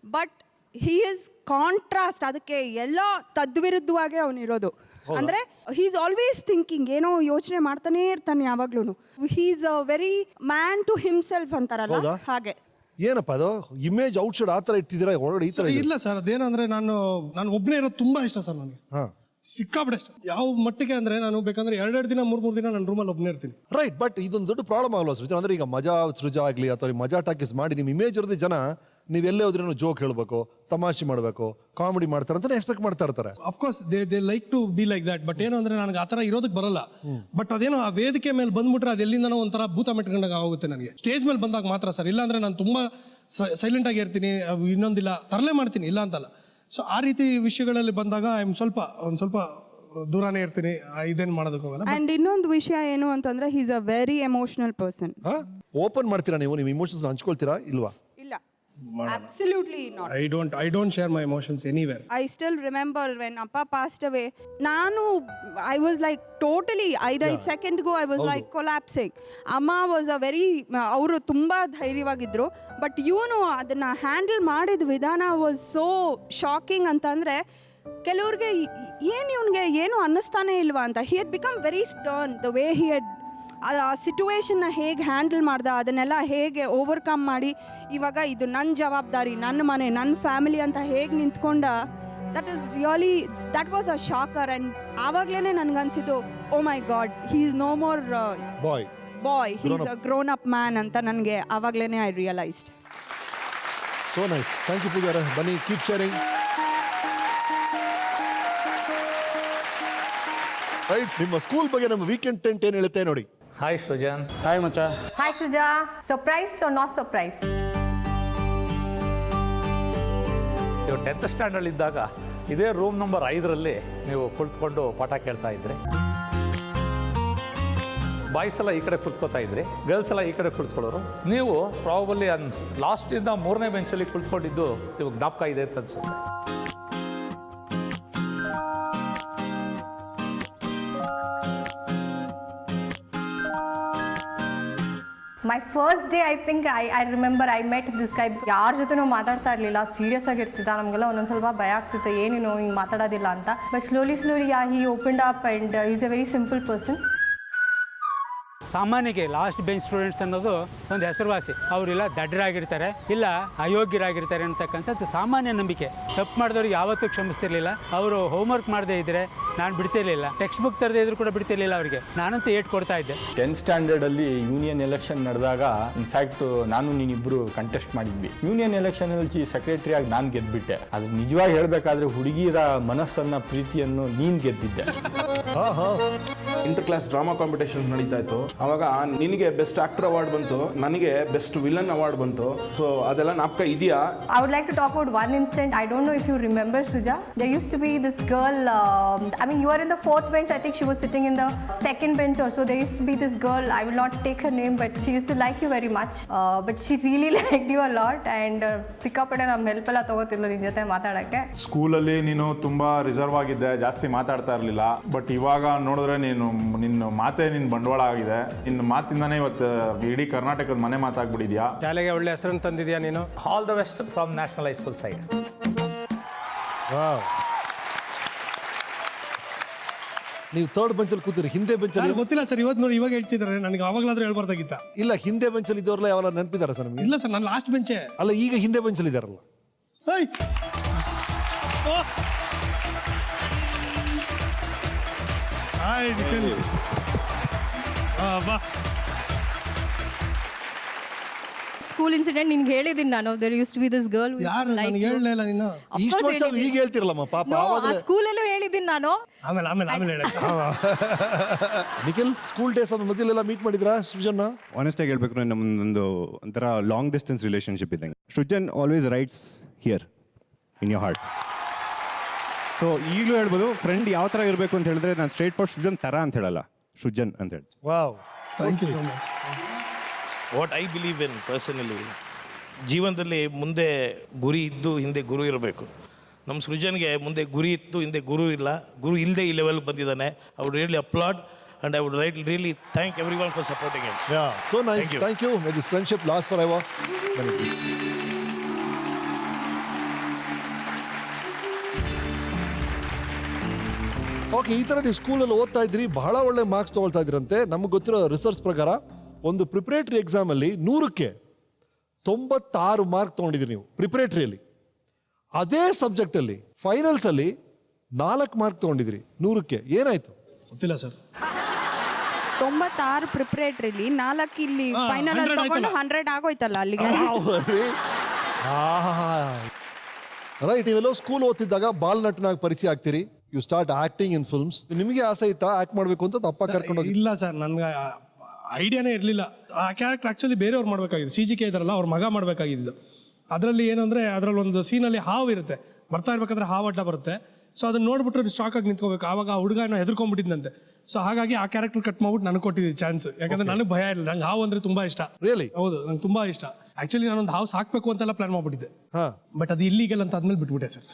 ಬಟ್ ಹಿ ಇಸ್ ಕಾಂಟ್ರಾಸ್ಟ್, ಅದಕ್ಕೆ ಎಲ್ಲ ತದ್ವಿರುದ್ಧವಾಗಿ ಅವನಿರೋದು. ಅಂದ್ರೆ ಹಿ ಇಸ್ ಆಲ್ವೇಸ್ ಥಿಂಕಿಂಗ್, ಏನೋ ಯೋಚನೆ ಮಾಡ್ತಾನೆ ಇರ್ತಾನೆ ಯಾವಾಗ್ಲೂ. He is a very man to himself ಅಂತಾರಲ್ಲ ಹಾಗೆ. ಏನಪ್ಪ ಅದು ಇಮೇಜ್ ಔಟ್ಸೈಡ್ ಆ ತರ ಇಟ್ಟಿದ್ದೀರಾ ಒಳಗಡೆ ಈ ತರ? ಇಲ್ಲ ಸರ್, ಅದೇನಂದ್ರೆ ನಾನು ಒಬ್ಬನೇ ಇರೋದು ತುಂಬಾ ಇಷ್ಟ ಸರ್ ನನಗೆ. ಸಿಕ್ಕಾಬಿಡೆ ಇಷ್ಟ. ಯಾವ ಮಟ್ಟಿಗೆ ಅಂದ್ರೆ ನಾನು ಬೇಕಂದ್ರೆ 2 ದಿನ 3 ದಿನ ನನ್ನ ರೂಮಲ್ಲಿ ಒಬ್ಬನೇ ಇರ್ತೀನಿ. ರೈಟ್. ಬಟ್ ಇದೊಂದು ದೊಡ್ಡ ಪ್ರಾಬ್ಲಮ್ ಆಗಲ್ಲ ಸೃಜನ್? ಅಂದ್ರೆ ಈಗ ಮಜಾ ಸೃಜಾ ಆಗ್ಲಿ ಅಥವಾ ಮಜಾ ಟಾಕೀಸ್ ಮಾಡಿ ನಿಮ್ಮ ಇಮೇಜ್ ಇರೋದು ಜನ ನೀವೆಲ್ಲೇ ಹೋದ್ರೂ ಜೋಕ್ ಹೇಳ್ಬೇಕು, ತಮಾಷೆ ಮಾಡಬೇಕು, ಕಾಮಿಡಿ ಮಾಡ್ತಾರೆ ಅಂತ ಎಕ್ಸ್ಪೆಕ್ಟ್ ಮಾಡ್ತಾ ಇರ್ತಾರೆ. Of course they like to be like that. But ಏನು ಅಂದ್ರೆ ನನಗೆ ಆ ಥರ ಇರೋದಕ್ಕೆ ಬರಲ್ಲ. ಬಟ್ ಅದೇನೋ ಆ ವೇದಿಕೆ ಮೇಲೆ ಬಂದ್ಬಿಟ್ರೆ ಅದು ಎಲ್ಲಿಂದನೋ ಒಂಥರ ಭೂತ ಮೆಟ್ಕೊಂಡಾಗ ಆಗುತ್ತೆ ನನಗೆ. ಸ್ಟೇಜ್ ಮೇಲೆ ಬಂದಾಗ ಮಾತ್ರ ಸರ್, ಇಲ್ಲ ಅಂದ್ರೆ ನಾನು ತುಂಬಾ ಸೈಲೆಂಟ್ ಆಗಿ ಇರ್ತೀನಿ, ಇನ್ನೊಂದಿಲ್ಲ ತರಲೆ ಮಾಡ್ತೀನಿ, ಇಲ್ಲ ಅಂತಲ್ಲ. ಸೊ ಆ ರೀತಿ ವಿಷಯಗಳಲ್ಲಿ ಬಂದಾಗ ಒಂದು ಸ್ವಲ್ಪ ದೂರನೇ ಇರ್ತೀನಿ, ಇದೇನು ಮಾಡೋದಕ್ಕೆ ಹೋಗಲ್ಲ. ಅಂಡ್ ಇನ್ನೊಂದು ವಿಷಯ ಏನು ಅಂತಂದ್ರೆ ಹಿ is a very emotional person. Open ಮಾಡ್ತೀರಾ ನೀವು? ನಿಮ್ಮ ಇಮೋಷನ್ಸ್ ಹಂಚ್ಕೊಳ್ತೀರಾ ಇಲ್ವಾ? ಇಲ್ಲ, Absolutely not. I don't share my emotions anywhere. I still remember when Appa passed away. I was like totally 5 ಸೆಕೆಂಡ್ಗೂ I was like collapsing. ಅಮ್ಮ ವಾಸ್ ಅ ವೆರಿ ಅವರು ತುಂಬ ಧೈರ್ಯವಾಗಿದ್ದರು. But ಇವನು ಅದನ್ನು ಹ್ಯಾಂಡಲ್ ಮಾಡಿದ ವಿಧಾನ ವಾಸ್ ಸೋ ಶಾಕಿಂಗ್ ಅಂತಂದರೆ ಕೆಲವ್ರಿಗೆ ಇವನಿಗೆ ಏನು ಅನ್ನಿಸ್ತಾನೆ ಇಲ್ವಾ ಅಂತ. He had become very stern the way he had ಆ ಸಿಟುವೇಶನ್ನ ಹೇಗೆ ಹ್ಯಾಂಡಲ್ ಮಾಡ್ದ, ಅದನ್ನೆಲ್ಲ ಹೇಗೆ ಓವರ್ಕಮ್ ಮಾಡಿ ಇವಾಗ ಇದು ನನ್ನ ಜವಾಬ್ದಾರಿ, ನನ್ನ ಮನೆ, ನನ್ನ ಫ್ಯಾಮಿಲಿ ಅಂತ ಹೇಗೆ ನಿಂತ್ಕೊಂಡ. That was a shocker. And ಆವಾಗಲೇ ನನಗನ್ಸಿದ್ದು, oh my god, he is no more boy, he is a grown up man ಅಂತ ನನಗೆ ಆವಾಗಲೇ I realised. So nice. Thank you Pujara. ಬನ್ನಿ, ಕೀಪ್ ಶೇರಿಂಗ್. ರೈಟ್, ನಿಮ್ಮ ಸ್ಕೂಲ್ ಬಗ್ಗೆ ನಮ್ಮ ವೀಕೆಂಡ್ ಟೆಂಟ್ ಏನು ಹೇಳುತ್ತೆ ನೋಡಿ. ಹಾಯ್ ಸೃಜನ್. ಹಾಯ್ ಮಚ್ಚ. Hi Sruja, surprise or not surprise? ನೀವು 10th ಸ್ಟ್ಯಾಂಡರ್ಡ್ ಇದ್ದಾಗ ಇದೇ ರೂಮ್ ನಂಬರ್ 5ರಲ್ಲಿ ನೀವು ಕುಳಿತುಕೊಂಡು ಪಾಠ ಕೇಳ್ತಾ ಇದ್ರಿ. ಬಾಯ್ಸ್ ಎಲ್ಲ ಈ ಕಡೆ ಕುಳಿತುಕೋತಾ ಇದ್ರಿ, ಗರ್ಲ್ಸ್ ಎಲ್ಲ ಈ ಕಡೆ ಕುಳಿತುಕೊಳ್ಳೋರು. ನೀವು ಪ್ರಾಬಲಿ ಲಾಸ್ಟಿಂದ 3ನೇ ಬೆಂಚಲ್ಲಿ ಕುಳಿತುಕೊಂಡಿದ್ದು ನೀವು ಜ್ಞಾಪಕ ಇದೆ ಅಂತ ಅನ್ಸುತ್ತೆ. My first day I think I remember I met this guy. ಯಾರ ಜೊತೆನೂ ಮಾತಾಡ್ತಾ ಇರಲಿಲ್ಲ, ಸೀರಿಯಸ್ ಆಗಿರ್ತಿದ್ದ. ನಮಗೆಲ್ಲ ಒಂದೊಂದು ಸ್ವಲ್ಪ ಭಯ ಆಗ್ತಿತ್ತು, ಏನೇನೋ ಹಿಂಗೆ ಮಾತಾಡೋದಿಲ್ಲ ಅಂತ. But slowly he opened up and is a very simple person. ಸಾಮಾನ್ಯಕ್ಕೆ ಲಾಸ್ಟ್ ಬೆಂಚ್ ಸ್ಟೂಡೆಂಟ್ಸ್ ಅನ್ನೋದು ಒಂದು ಹೆಸರುವಾಸಿ. ಅವರೆಲ್ಲ ದಡ್ಡರಾಗಿರ್ತಾರೆ, ಇಲ್ಲ ಅಯೋಗ್ಯರಾಗಿರ್ತಾರೆ ಅಂತಕ್ಕಂಥದ್ದು ಸಾಮಾನ್ಯ ನಂಬಿಕೆ. ತಪ್ಪು ಮಾಡಿದವ್ರಿಗೆ ಯಾವತ್ತೂ ಕ್ಷಮಿಸ್ತಿರ್ಲಿಲ್ಲ. ಅವರು ಹೋಮ್ವರ್ಕ್ ಮಾಡದೇ ಇದ್ದರೆ ನಾನು ಬಿಡ್ತಿರ್ಲಿಲ್ಲ, ಟೆಕ್ಸ್ಟ್ ಬುಕ್ ತರದೇ ಇದ್ರು ಕೂಡ ಬಿಡ್ತಿರ್ಲಿಲ್ಲ ಅವರಿಗೆ. ನಾನಂತೂ ಏಟ್ ಕೊಡ್ತಾ ಇದ್ದೆ. 10th ಸ್ಟ್ಯಾಂಡರ್ಡಲ್ಲಿ ಯೂನಿಯನ್ ಎಲೆಕ್ಷನ್ ನಡೆದಾಗ ಇನ್ಫ್ಯಾಕ್ಟ್ ನಾನು ನೀನಿಬ್ಬರು ಕಂಟೆಸ್ಟ್ ಮಾಡಿದ್ವಿ. ಯೂನಿಯನ್ ಎಲೆಕ್ಷನಲ್ಲಿ ಸೆಕ್ರೆಟರಿ ಆಗಿ ನಾನು ಗೆದ್ಬಿಟ್ಟೆ. ಅದು ನಿಜವಾಗಿ ಹೇಳಬೇಕಾದ್ರೆ ಹುಡುಗಿರ ಮನಸ್ಸನ್ನ, ಪ್ರೀತಿಯನ್ನು ನೀನು ಗೆದ್ದಿದ್ದೆ. ಇಂಟರ್ ಕ್ಲಾಸ್ ಡ್ರಾಮಾ ಕಾಂಪಿಟೇಷನ್ಸ್ ನಡೀತಾ ಇತ್ತು. ಅವಾಗ ನಿನಗೆ ಬೆಸ್ಟ್ ಆಕ್ಟರ್ ಅವಾರ್ಡ್ ಬಂತು, ನನಗೆ ಬೆಸ್ಟ್ ವಿಲನ್ ಅವಾರ್ಡ್ ಬಂತು. ಸೊ ಅದೆಲ್ಲ ಜ್ಞಾಪಕ ಇದೆಯಾ? I would like to talk about one incident. I don't know if you remember, Suja. There used to be this girl, I mean, you were in the 4th bench. I think she was sitting in the 2nd bench also. There used to be this girl, I will not take her name, but she used to like you very much. But she really liked you a lot. And ಸಿಕ್ಕಾಪಟ್ಟೆ ನಮ್ಮ help ಎಲ್ಲ ತಗೋತಿಲ್ಲ ನಿನ್ನ ಜೊತೆ ಮಾತಾಡೋಕ್ಕೆ. ಸ್ಕೂಲಲ್ಲಿ ನೀನು ತುಂಬ reserve ಆಗಿದ್ದೆ, ಜಾಸ್ತಿ ಮಾತಾಡ್ತಾ ಇರಲಿಲ್ಲ. ಬಟ್ ಇವಾಗ ನೋಡಿದ್ರೆ ನಿನ್ನ ಮಾತೇ ನಿನ್ನ ಬಂಡವಾಳ ಆಗಿದೆ. ನಿನ್ನ ಮಾತಿಂದಾನೇ ಇವತ್ತು ಇಡೀ ಕರ್ನಾಟಕದ ಮನೆ ಮಾತಾಗ್ಬಿಟ್ಟಿದ್ಯಾ. ಶಾಲೆಗೆ ಒಳ್ಳೆ ಹೆಸರನ್ನು ತಂದಿದ್ಯಾ ನೀನು. All the best from national high school side. ನೀವು 3rd ಬೆಂಚಲ್ಲಿ ಕೂತಿರಿ, ಹಿಂದೆ ಬೆಂಚಲ್ಲಿ ಗೊತ್ತಿಲ್ಲ ಸರ್, ಇವತ್ತು ನೋಡಿ ಇವಾಗ ಹೇಳ್ತಿದ್ದಾರೆ. ನನಗೆ ಅವಾಗಲಾದ್ರೂ ಹೇಳ್ಬಾರ್ದಾಗಿತ್ತ. ಇಲ್ಲ, ಹಿಂದೆ ಬೆಂಚಲ್ಲಿ ಇದ್ದವ್ರಲ್ಲ ಯಾವಲ್ಲ ನೆನಪಿದಾರ ಸರ್ ನಿಮಗೆ? ಇಲ್ಲ ಸರ್, ನಾನು ಲಾಸ್ಟ್ ಬೆಂಚೆ. ಅಲ್ಲ, ಈಗ ಹಿಂದೆ ಬೆಂಚಲ್ಲಿ ಇದ್ದಾರಲ್ಲ. ಸ್ಕೂಲ್ ಇನ್ಸಿಡೆಂಟ್ ನಿನ್ಗೆ ಹೇಳಿದ್ದೀನಿ ನಾನು. There used to be this girl ಯಾರು ನನಗೆ ಹೇಳಲಿಲ್ಲ ನೀನು. ಇಷ್ಟು ವರ್ಷ ಈಗ ಹೇಳ್ತಿರಲ್ಲಮ್ಮ ಪಾಪ. ಆ ಸ್ಕೂಲಲ್ಲೂ ಹೇಳಿದ್ದೀನಿ ನಾನು. ಆಮೇಲೆ ಹೇಳ. ನಿಖಿಲ್, ಸ್ಕೂಲ್ ಡೇಸ್ ಅದು ಮೊದಲೆಲ್ಲ ಮೀಟ್ ಮಾಡಿದ್ರಾ ಸೃಜನ್ನ? ಆನೆಸ್ಟ್ ಆಗಿ ಹೇಳ್ಬೇಕು, ನಮ್ಮದೊಂದು ಒಂಥರ ಲಾಂಗ್ ಡಿಸ್ಟೆನ್ಸ್ ರಿಲೇಷನ್ಶಿಪ್ ಇದ್ದಂಗೆ. Srujan always rights here in your heart. So ಈಗಲೂ ಹೇಳ್ಬೋದು, ಫ್ರೆಂಡ್ ಯಾವ ಥರ ಇರಬೇಕು ಅಂತ ಹೇಳಿದ್ರೆ ನಾನು ಸ್ಟ್ರೇಟ್ ಫಾರ್ ಸೃಜನ್ ಥರ ಅಂತ ಹೇಳಲ್ಲ, ಸೃಜನ್ ಅಂತ ಹೇಳಿ. Wow, thank you so much. What I believe in personally, ಜೀವನದಲ್ಲಿ ಮುಂದೆ ಗುರಿ ಇದ್ದು ಹಿಂದೆ ಗುರು ಇರಬೇಕು. ನಮ್ಮ ಸೃಜನ್ಗೆ ಮುಂದೆ ಗುರಿ ಇತ್ತು, ಹಿಂದೆ ಗುರು ಇಲ್ಲ. ಗುರು ಇಲ್ಲದೆ ಈ ಲೆವೆಲ್ ಬಂದಿದ್ದಾನೆ. I would really applaud and I would really thank everyone for supporting him. Yeah, so nice. Thank you. May this friendship last forever. Okay, ಈ ಥರ ನೀವು ಸ್ಕೂಲಲ್ಲಿ ಓದ್ತಾ ಇದ್ರಿ, ಬಹಳ ಒಳ್ಳೆ ಮಾರ್ಕ್ಸ್ ತೊಗೊಳ್ತಾ ಇದ್ರಂತೆ. ನಮ್ಗೆ ಗೊತ್ತಿರೋ ರಿಸರ್ಚ್ ಪ್ರಕಾರ ಒಂದು ಪ್ರಿಪರೇಟರಿ ಎಕ್ಸಾಮಲ್ಲಿ 100ಕ್ಕೆ 96 ಮಾರ್ಕ್ ತೊಗೊಂಡಿದ್ರಿ ನೀವು ಪ್ರಿಪರೇಟರಿಯಲ್ಲಿ. ಅದೇ ಸಬ್ಜೆಕ್ಟಲ್ಲಿ ಫೈನಲ್ಸಲ್ಲಿ 4 ಮಾರ್ಕ್ ತೊಗೊಂಡಿದ್ರಿ 100ಕ್ಕೆ. ಏನಾಯ್ತು ಗೊತ್ತಿಲ್ಲ ಸರ್. 96 ಪ್ರಿಪರೇಟರಿಲಿ 4 ಇಲ್ಲಿ ಫೈನಲ್ ಅಲ್ಲಿ ತಗೊಂಡು 100 ಆಗೋಯ್ತಲ್ಲ ಅಲ್ಲಿಗೆ. ರೈಟ್, ನೀವೆಲ್ಲೋ ಸ್ಕೂಲ್ ಓದ್ತಿದ್ದಾಗ ಬಾಲ್ ನಟನಾಗಿ ಪರಿಚಯ ಆಗ್ತೀರಿ. You start acting in films. ನಿಮಗೆ ಆಸೆ ಇತ್ತಾ ಆಕ್ಟ್ ಮಾಡಬೇಕು ಅಂತ? ಅಪ್ಪ ಕರ್ಕೊಂಡು ಹೋಗಿ? ಇಲ್ಲ ಸರ್, ನನ್ಗೆ ಐಡಿಯಾನೇ ಇರಲಿಲ್ಲ. ಆ ಕ್ಯಾರೆಕ್ಟರ್ ಆ್ಯಕ್ಚುಲಿ ಬೇರೆಯವ್ರು ಮಾಡಬೇಕಾಗಿದ್ದು. CGK ಇದಾರಲ್ಲ, ಅವ್ರ ಮಗ ಮಾಡಬೇಕಾಗಿದ್ದು. ಅದರಲ್ಲಿ ಏನು ಅಂದರೆ, ಅದರಲ್ಲಿ ಒಂದು ಸೀನಲ್ಲಿ ಹಾವು ಇರುತ್ತೆ, ಬರ್ತಾ ಇರ್ಬೇಕಾದ್ರೆ ಹಾವು ಅಡ್ಡ ಬರುತ್ತೆ. ಸೊ ಅದನ್ನ ನೋಡ್ಬಿಟ್ರೆ ಶಾಕ್ ಆಗಿ ನಿಂತ್ಕೋಬೇಕು. ಆವಾಗ ಆ ಹುಡುಗ ಏನೋ ಹೆದರ್ಕೊಂಡ್ಬಿಟ್ಟಿದ್ದಂತೆ. ಸೊ ಹಾಗಾಗಿ ಆ ಕ್ಯಾರೆಕ್ಟರ್ ಕಟ್ ಮಾಡ್ಬಿಟ್ಟು ನನಗೆ ಕೊಟ್ಟಿದ್ದೀವಿ ಚಾನ್ಸ್. ಯಾಕಂದ್ರೆ ನನಗೆ ಭಯ ಇಲ್ಲ, ನಂಗೆ ಹಾವು ಅಂದರೆ ತುಂಬ ಇಷ್ಟ. ರಿಯಲಿ? ಹೌದು, ನಂಗೆ ತುಂಬ ಇಷ್ಟ. ಆ್ಯಕ್ಚುಲಿ ನಾನೊಂದು ಹೌಸ್ ಹಾಕಬೇಕು ಅಂತೆಲ್ಲ ಪ್ಲಾನ್ ಮಾಡ್ಬಿಟ್ಟಿದ್ದೆ, ಹಾಂ, ಬಟ್ ಅದು ಇಲ್ಲಿಗಲ್ ಅಂತ ಆದ್ಮೇಲೆ ಬಿಟ್ಬಿಟ್ಟೆ ಸರ್.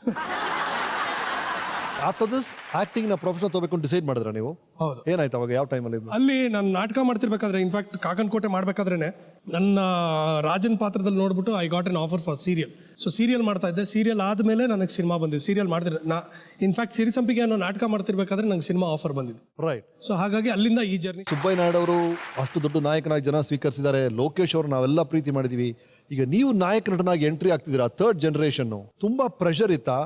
ಆಫ್ಟರ್ ದಿಸ್ ಆಕ್ಟಿಂಗ್ ನ ಪ್ರೊಫೆಷನ್ ತಗೋಬೇಕು ಡಿಸೈಡ್ ಮಾಡಿದ್ರ ನೀವು? ಹೌದು. ಏನಾಯ್ತು ಅವಾಗ, ಯಾವ ಟೈಮಲ್ಲಿ? ಅಲ್ಲಿ ನಾನು ನಾಟಕ ಮಾಡ್ತಿರ್ಬೇಕಾದ್ರೆ, ಇನ್ಫ್ಯಾಕ್ಟ್ ಕಾಕನಕೋಟೆ ಮಾಡ್ಬೇಕಾದ್ರೇನೆ ನನ್ನ ರಾಜನ್ ಪಾತ್ರದಲ್ಲಿ ನೋಡ್ಬಿಟ್ಟು I got N offer for serial. So serial ಮಾಡ್ತಾ ಇದ್ದೆ. ಸೀರಿಯಲ್ ಆದಮೇಲೆ ನನಗೆ ಸಿನಿಮಾ ಬಂದಿದ್ದು. ಸೀರಿಯಲ್ ಮಾಡಿದ್ರೆ ಇನ್ಫ್ಯಾಕ್ಟ್ ಸಿರಿಸಂಪಿಗೆ ಅನ್ನೋ ನಾಟಕ ಮಾಡ್ತಿರ್ಬೇಕಾದ್ರೆ ನಂಗೆ ಸಿನಿಮಾ ಆಫರ್ ಬಂದಿದ್ದು. ರೈಟ್. ಸೊ ಹಾಗಾಗಿ ಅಲ್ಲಿಂದ ಈ ಜರ್ನಿ. ಸುಬ್ಬಯ್ಯ ನಾಯ್ಡು ಅವರು ಅಷ್ಟು ದೊಡ್ಡ ನಾಯಕನಾಗಿ ಜನ ಸ್ವೀಕರಿಸಿದ್ದಾರೆ. ಲೋಕೇಶ್ ಅವರು ನಾವೆಲ್ಲ ಪ್ರೀತಿ ಮಾಡಿದೀವಿ. ಈಗ ನೀವು ನಾಯಕ ನಟನಾಗಿ ಎಂಟ್ರಿ ಆಗ್ತಿದ್ದೀರಾ, ಥರ್ಡ್ ಜನರೇಷನ್. ತುಂಬಾ ಪ್ರೆಷರ್ ಇತ್ತಾ,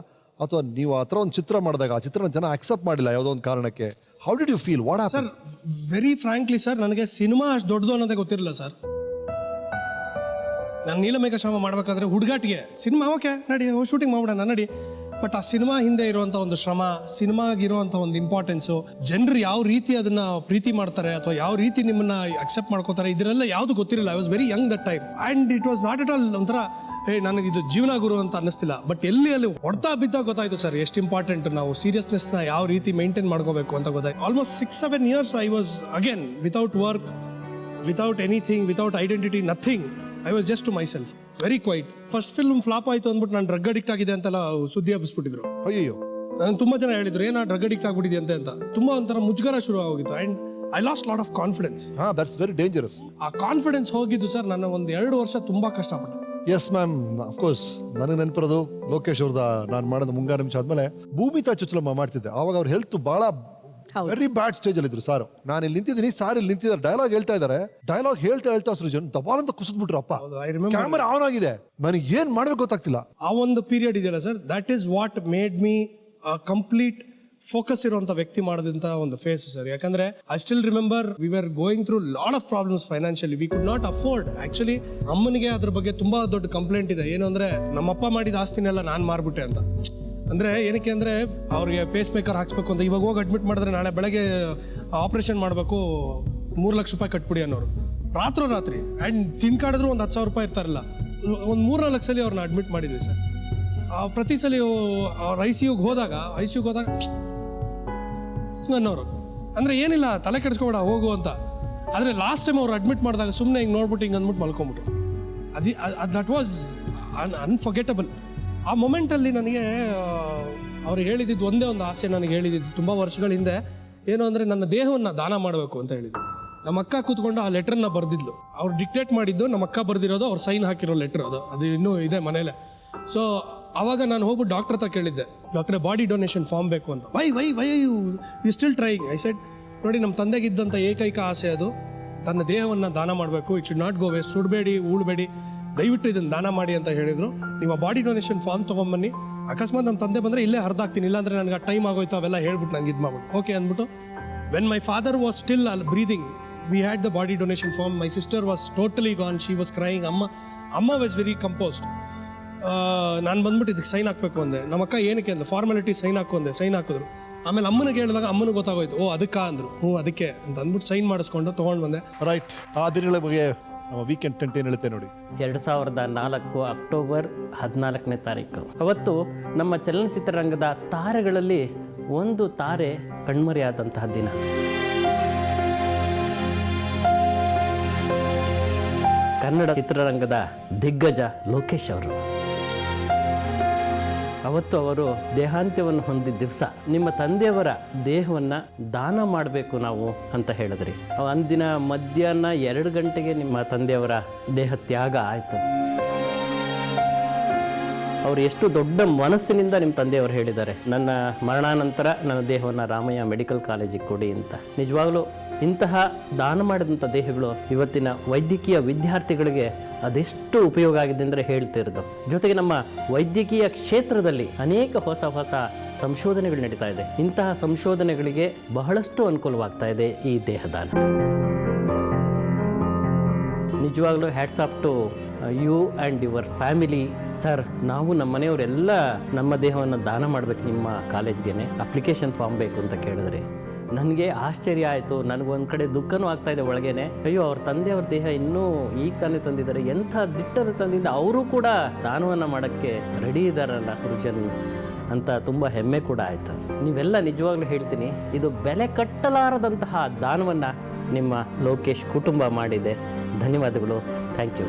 ಅಥವಾ ನೀವು ಆ ಥರ ಒಂದು ಚಿತ್ರ ಮಾಡಿದಾಗ ಆ ಚಿತ್ರನ ಜನ ಅಕ್ಸೆಪ್ಟ್ ಮಾಡಿಲ್ಲ ಯಾವುದೋ ಒಂದು ಕಾರಣಕ್ಕೆ? How did you feel? What happen? Sir, very frankly sir, ನನಗೆ ಸಿನಿಮಾ ಅಷ್ಟು ದೊಡ್ಡದು ಅನ್ನೋದೇ ಗೊತ್ತಿರಲಿಲ್ಲ ಸರ್. ನಾನು ನೀಲಮೇಘಶ್ಯಾಮ ಮಾಡಬೇಕಾದ್ರೆ ಹುಡುಗಾಟಿಗೆ ಸಿನಿಮಾ ಓಕೆ ನಡಿ ಶೂಟಿಂಗ್ ಮಾಡ್ಬಿಡೋಣ ನಡಿ, ಬಟ್ ಆ ಸಿನಿಮಾ ಹಿಂದೆ ಇರುವಂಥ ಒಂದು ಶ್ರಮ, ಸಿನಿಮಾಗಿರುವಂಥ ಒಂದು ಇಂಪಾರ್ಟೆನ್ಸು, ಜನರು ಯಾವ ರೀತಿ ಅದನ್ನ ಪ್ರೀತಿ ಮಾಡ್ತಾರೆ ಅಥವಾ ಯಾವ ರೀತಿ ನಿಮ್ಮನ್ನ ಅಕ್ಸೆಪ್ಟ್ ಮಾಡ್ಕೋತಾರೆ, ಇದರೆಲ್ಲ ಯಾವುದು ಗೊತ್ತಿರಲಿಲ್ಲ. I was very Young that time and it was not at all ಒಂಥರ ನನಗಿದು ಜೀವನ ಗುರು ಅಂತ ಅನ್ನಿಸ್ತಿಲ್ಲ. ಬಟ್ ಅಲ್ಲಿ ಹೊಡ್ತಾ ಬಿದ್ದಾಗ ಗೊತ್ತಾಯ್ತು ಸರ್ ಎಷ್ಟು ಇಂಪಾರ್ಟೆಂಟ್ ನಾವು ಸೀರಿಯಸ್ನೆಸ್ನ ಯಾವ ರೀತಿ ಮೇಂಟೈನ್ ಮಾಡ್ಕೋಬೇಕು ಅಂತ ಗೊತ್ತಾಯ್ತು. Almost 6-7 years I was again without work, without anything, without identity, nothing. I was just to myself, very quiet. First film flop ಆಯಿತು ಅಂದ್ಬಿಟ್ಟು ನಾನು ಡ್ರಗ್ ಅಡಿಕ್ಟ್ ಆಗಿದೆ ಅಂತೆಲ್ಲ ಸುದ್ದಿ ಹಬ್ಬಿಸ್ಬಿಟ್ಟಿದ್ರು. ಅಯ್ಯೋ, ನಾನು ತುಂಬ ಜನ ಹೇಳಿದ್ರು ಏನೋ ಡ್ರಗ್ ಅಡಿಕ್ಟ್ ಆಗ್ಬಿಟ್ಟಿದೆ ಅಂತ. ತುಂಬ ಒಂಥರ ಮುಜುಗರ ಶುರು ಆಗೋಗಿತ್ತು. And I lost lot of confidence. ಹಾಂ, ದಟ್ಸ್ ವೆರಿ ಡೇಂಜರಸ್. ಆ ಕಾನ್ಫಿಡೆನ್ಸ್ ಹೋಗಿದ್ದು ಸರ್ ನನ್ನ ಒಂದು 2 ವರ್ಷ ತುಂಬ ಕಷ್ಟಪಟ್ಟೆ. ಎಸ್ ಮ್ಯಾಮ್, ಅಫ್ಕೋರ್ಸ್ ನನಗೆ ನೆನಪಿರೋದು ಲೋಕೇಶ್ ಅವ್ರದ ನಾನು ಮಾಡಿದ ಮುಂಗಾರು ನಿಮಿಷ ಆದ್ಮೇಲೆ ಭೂಮಿತಾ ಚುಚ್ಚಲಮ್ಮ ಮಾಡ್ತಿದ್ದೆ. ಆವಾಗ ಅವ್ರ ಹೆಲ್ತ್ ಬಹಳ ವೆರಿ ಬ್ಯಾಡ್ ಸ್ಟೇಜ್ ಅಲ್ಲಿ ಇದ್ರು. ಸಾರು ನಾನು ಇಲ್ಲಿ ನಿಂತಿದ್ದೀನಿ, ಸಾರ್ ಇಲ್ಲಿ ನಿಂತಿದ್ದಾರೆ, ಡೈಲಾಗ್ ಹೇಳ್ತಾ ಇದ್ದಾರೆ. ಡೈಲಾಗ್ ಹೇಳ್ತಾ ಸೃಜನ್ ದಬಾಲ್ ಅಂತ ಕುಸಿದ್ಬಿಟ್ರು. ಅಪ್ಪ ಕ್ಯಾಮರಾ ಆನ್ ಆಗಿದೆ, ನನಗೆ ಏನ್ ಮಾಡ್ಬೇಕು ಗೊತ್ತಾಗ್ತಿಲ್ಲ. ಆ ಒಂದು ಪೀರಿಯಡ್ ಇದೆಯಲ್ಲ sir, that is what made me complete focus ಇರುವಂತ ವ್ಯಕ್ತಿ ಮಾಡೋದಂತ ಒಂದು ಫೇಸ್ ಸರ್. ಯಾಕಂದ್ರೆ I still remember we were going through lot of problems financially. V could not afford. Actually ಅಮ್ಮನಿಗೆ ಅದ್ರ ಬಗ್ಗೆ ತುಂಬಾ ದೊಡ್ಡ ಕಂಪ್ಲೇಂಟ್ ಇದೆ. ಏನು ಅಂದ್ರೆ ನಮ್ಮಪ್ಪ ಮಾಡಿದ ಆಸ್ತಿನೆಲ್ಲ ನಾನು ಮಾರ್ಬಿಟ್ಟೆ ಅಂತ. ಅಂದ್ರೆ ಏನಕ್ಕೆ ಅಂದ್ರೆ ಅವ್ರಿಗೆ ಪೇಸ್ ಮೇಕರ್ ಹಾಕ್ಸ್ಬೇಕು ಅಂತ, ಇವಾಗ ಹೋಗಿ ಅಡ್ಮಿಟ್ ಮಾಡಿದ್ರೆ ನಾಳೆ ಬೆಳಗ್ಗೆ ಆಪರೇಷನ್ ಮಾಡಬೇಕು, 3 ಲಕ್ಷ ರೂಪಾಯಿ ಕಟ್ಬಿಡಿ ಅನ್ನೋರು ರಾತ್ರಿ. ಆ್ಯಂಡ್ ತಿನ್ಕಾಡಿದ್ರು ಒಂದು 10,000 ರೂಪಾಯಿ ಇರ್ತಾರಲ್ಲ, ಒಂದು 3-4 ಸಲ ಅವ್ರನ್ನ ಅಡ್ಮಿಟ್ ಮಾಡಿದ್ವಿ ಸರ್. ಪ್ರತಿ ಸಲ ಅವ್ರ ಐಸಿಯುಗೆ ಹೋದಾಗ ಅನ್ನೋರು ಅಂದರೆ ಏನಿಲ್ಲ ತಲೆ ಕೆಡಿಸ್ಕೊಬೇಡ ಹೋಗು ಅಂತ. ಆದರೆ ಲಾಸ್ಟ್ ಟೈಮ್ ಅವ್ರು ಅಡ್ಮಿಟ್ ಮಾಡಿದಾಗ ಸುಮ್ಮನೆ ಹಿಂಗೆ ನೋಡ್ಬಿಟ್ಟು ಹಿಂಗೆ ಅಂದ್ಬಿಟ್ಟು ಮಲ್ಕೊಂಬಿಟ್ರು. That was unforgettable. ಆ ಮೊಮೆಂಟಲ್ಲಿ ನನಗೆ ಅವ್ರು ಹೇಳಿದ್ದು ಒಂದೇ ಒಂದು ಆಸೆ ನನಗೆ ಹೇಳಿದ್ದು ತುಂಬ ವರ್ಷಗಳ ಹಿಂದೆ. ಏನು ಅಂದರೆ ನನ್ನ ದೇಹವನ್ನು ದಾನ ಮಾಡಬೇಕು ಅಂತ ಹೇಳಿದ್ದು. ನಮ್ಮ ಅಕ್ಕ ಕೂತ್ಕೊಂಡು ಆ ಲೆಟ್ರನ್ನ ಬರೆದಿದ್ಲು. ಅವ್ರು ಡಿಕ್ಟೇಟ್ ಮಾಡಿದ್ದು ನಮ್ಮ ಅಕ್ಕ ಬರೆದಿರೋದು, ಅವ್ರು ಸೈನ್ ಹಾಕಿರೋ ಲೆಟ್ರ್ ಅದು ಇನ್ನೂ ಇದೆ ಮನೇಲೆ. ಸೊ ಆವಾಗ ನಾನು ಹೋಗ್ಬಿಟ್ಟು ಡಾಕ್ಟರ್ ಹತ್ರ ಕೇಳಿದ್ದೆ, ಡಾಕ್ಟ್ರೆ ಬಾಡಿ ಡೊನೇಷನ್ ಫಾರ್ಮ್ ಬೇಕು ಅಂತ. Why you still trying? I said ನೋಡಿ, ನಮ್ಮ ತಂದೆಗಿದ್ದಂಥ ಏಕೈಕ ಆಸೆ ಅದು ತನ್ನ ದೇಹವನ್ನು ದಾನ ಮಾಡಬೇಕು. It should not go waste. ಸುಡಬೇಡಿ, ಉಳ್ಬೇಡಿ, ದಯವಿಟ್ಟು ಇದನ್ನು ದಾನ ಮಾಡಿ ಅಂತ ಹೇಳಿದರು. ನೀವು ಆ ಬಾಡಿ ಡೊನೇಷನ್ ಫಾರ್ಮ್ ತೊಗೊಂಬನ್ನಿ, ಅಕಸ್ಮಾತ್ ನಮ್ಮ ತಂದೆ ಬಂದರೆ ಇಲ್ಲೇ ಹರಿದಾಕ್ತೀನಿ, ಇಲ್ಲಾಂದರೆ ನನಗೆ ಆ ಟೈಮ್ ಆಗೋಯ್ತು ಅವೆಲ್ಲ ಹೇಳ್ಬಿಟ್ಟು ನಂಗೆ ಇದು ಮಾಡ್ಬಿಟ್ಟು ಓಕೆ ಅಂದ್ಬಿಟ್ಟು. When my father was still breathing, we had the body donation form. My sister was totally gone, she was crying. ಅಮ್ಮ ವಾಸ್ ವೆರಿ ಕಂಪೋಸ್ಡ್. ನಾನು ಬಂದ್ಬಿಟ್ಟು ಇದಕ್ಕೆ ಸೈನ್ ಹಾಕಬೇಕು ಅಂದೆ. ನಮ್ಮ ಅಕ್ಕ ಏನಕ್ಕೆ ಅಂದೆ, ಫಾರ್ಮಾಲಿಟಿ ಸೈನ್ ಹಾಕು ಅಂದೆ. ಸೈನ್ ಹಾಕಿದ್ರು. ಆಮೇಲೆ ಅಮ್ಮನಿಗೆ ಹೇಳಿದಾಗ ಅಮ್ಮನಿಗೆ ಗೊತ್ತಾಗೋಯ್ತು, ಓ ಅದಕ್ಕಾ ಅಂದರು. ಅದಕ್ಕೆ ಅಂತ ಅಂದ್ಬಿಟ್ಟು ಸೈನ್ ಮಾಡಿಸ್ಕೊಂಡು ತೊಗೊಂಡು ಬಂದೆ. ರೈಟ್. ಆ ದಿನಗಳ ಬಗ್ಗೆ ನಮ್ಮ ವೀಕೆಂಡ್ ಟೆಂಟ್ ಏನು ಹೇಳುತ್ತೆ ನೋಡಿ. 2004 ಅಕ್ಟೋಬರ್ 14ನೇ ತಾರೀಕು ಅವತ್ತು ನಮ್ಮ ಚಲನಚಿತ್ರರಂಗದ ತಾರೆಗಳಲ್ಲಿ ಒಂದು ತಾರೆ ಕಣ್ಮರೆಯಾದಂತಹ ದಿನ. ಕನ್ನಡ ಚಿತ್ರರಂಗದ ದಿಗ್ಗಜ ಲೋಕೇಶ್ ಅವರು. ಅವತ್ತು ಅವರು ದೇಹಾಂತ್ಯವನ್ನು ಹೊಂದಿದ ದಿವಸ ನಿಮ್ಮ ತಂದೆಯವರ ದೇಹವನ್ನು ದಾನ ಮಾಡಬೇಕು ನಾವು ಅಂತ ಹೇಳಿದ್ರಿ. ಅಂದಿನ ಮಧ್ಯಾಹ್ನ 2 ಗಂಟೆಗೆ ನಿಮ್ಮ ತಂದೆಯವರ ದೇಹ ತ್ಯಾಗ ಆಯಿತು. ಅವರು ಎಷ್ಟು ದೊಡ್ಡ ಮನಸ್ಸಿನಿಂದ ನಿಮ್ಮ ತಂದೆಯವರು ಹೇಳಿದ್ದಾರೆ, ನನ್ನ ಮರಣಾನಂತರ ನನ್ನ ದೇಹವನ್ನು ರಾಮಯ್ಯ ಮೆಡಿಕಲ್ ಕಾಲೇಜಿಗೆ ಕೊಡಿ ಅಂತ. ನಿಜವಾಗ್ಲೂ ಇಂತಹ ದಾನ ಮಾಡಿದಂಥ ದೇಹಗಳು ಇವತ್ತಿನ ವೈದ್ಯಕೀಯ ವಿದ್ಯಾರ್ಥಿಗಳಿಗೆ ಅದೆಷ್ಟು ಉಪಯೋಗ ಆಗಿದೆ ಅಂದರೆ ಹೇಳ್ತಿರೋದು. ಜೊತೆಗೆ ನಮ್ಮ ವೈದ್ಯಕೀಯ ಕ್ಷೇತ್ರದಲ್ಲಿ ಅನೇಕ ಹೊಸ ಸಂಶೋಧನೆಗಳು ನಡೀತಾ ಇದೆ. ಇಂತಹ ಸಂಶೋಧನೆಗಳಿಗೆ ಬಹಳಷ್ಟು ಅನುಕೂಲವಾಗ್ತಾ ಇದೆ ಈ ದೇಹದಾನ. ನಿಜವಾಗ್ಲೂ hats off to you and your family sir. ನಾವು ನಮ್ಮ ಮನೆಯವರೆಲ್ಲ ನಮ್ಮ ದೇಹವನ್ನು ದಾನ ಮಾಡಬೇಕು ನಿಮ್ಮ ಕಾಲೇಜ್ಗೆ, ಅಪ್ಲಿಕೇಶನ್ ಫಾರ್ಮ್ ಬೇಕು ಅಂತ ಕೇಳಿದ್ರಿ. ನನಗೆ ಆಶ್ಚರ್ಯ ಆಯಿತು. ನನಗೊಂದು ಕಡೆ ದುಃಖನೂ ಆಗ್ತಾಯಿದೆ ಒಳಗೇನೆ. ಅಯ್ಯೋ, ಅವ್ರ ತಂದೆಯವ್ರ ದೇಹ ಇನ್ನೂ ಈಗ ತಾನೇ ತಂದಿದ್ದಾರೆ, ಎಂಥ ದಿಟ್ಟದ ತಂದಿದ್ದ, ಅವರು ಕೂಡ ದಾನವನ್ನು ಮಾಡೋಕ್ಕೆ ರೆಡಿ ಇದ್ದಾರಲ್ಲ ಸೃಜನ್ ಅಂತ ತುಂಬ ಹೆಮ್ಮೆ ಕೂಡ ಆಯಿತು. ನೀವೆಲ್ಲ ನಿಜವಾಗ್ಲೂ ಹೇಳ್ತೀನಿ, ಇದು ಬೆಲೆ ಕಟ್ಟಲಾರದಂತಹ ದಾನವನ್ನು ನಿಮ್ಮ ಲೋಕೇಶ್ ಕುಟುಂಬ ಮಾಡಿದೆ. ಧನ್ಯವಾದಗಳು. Thank you.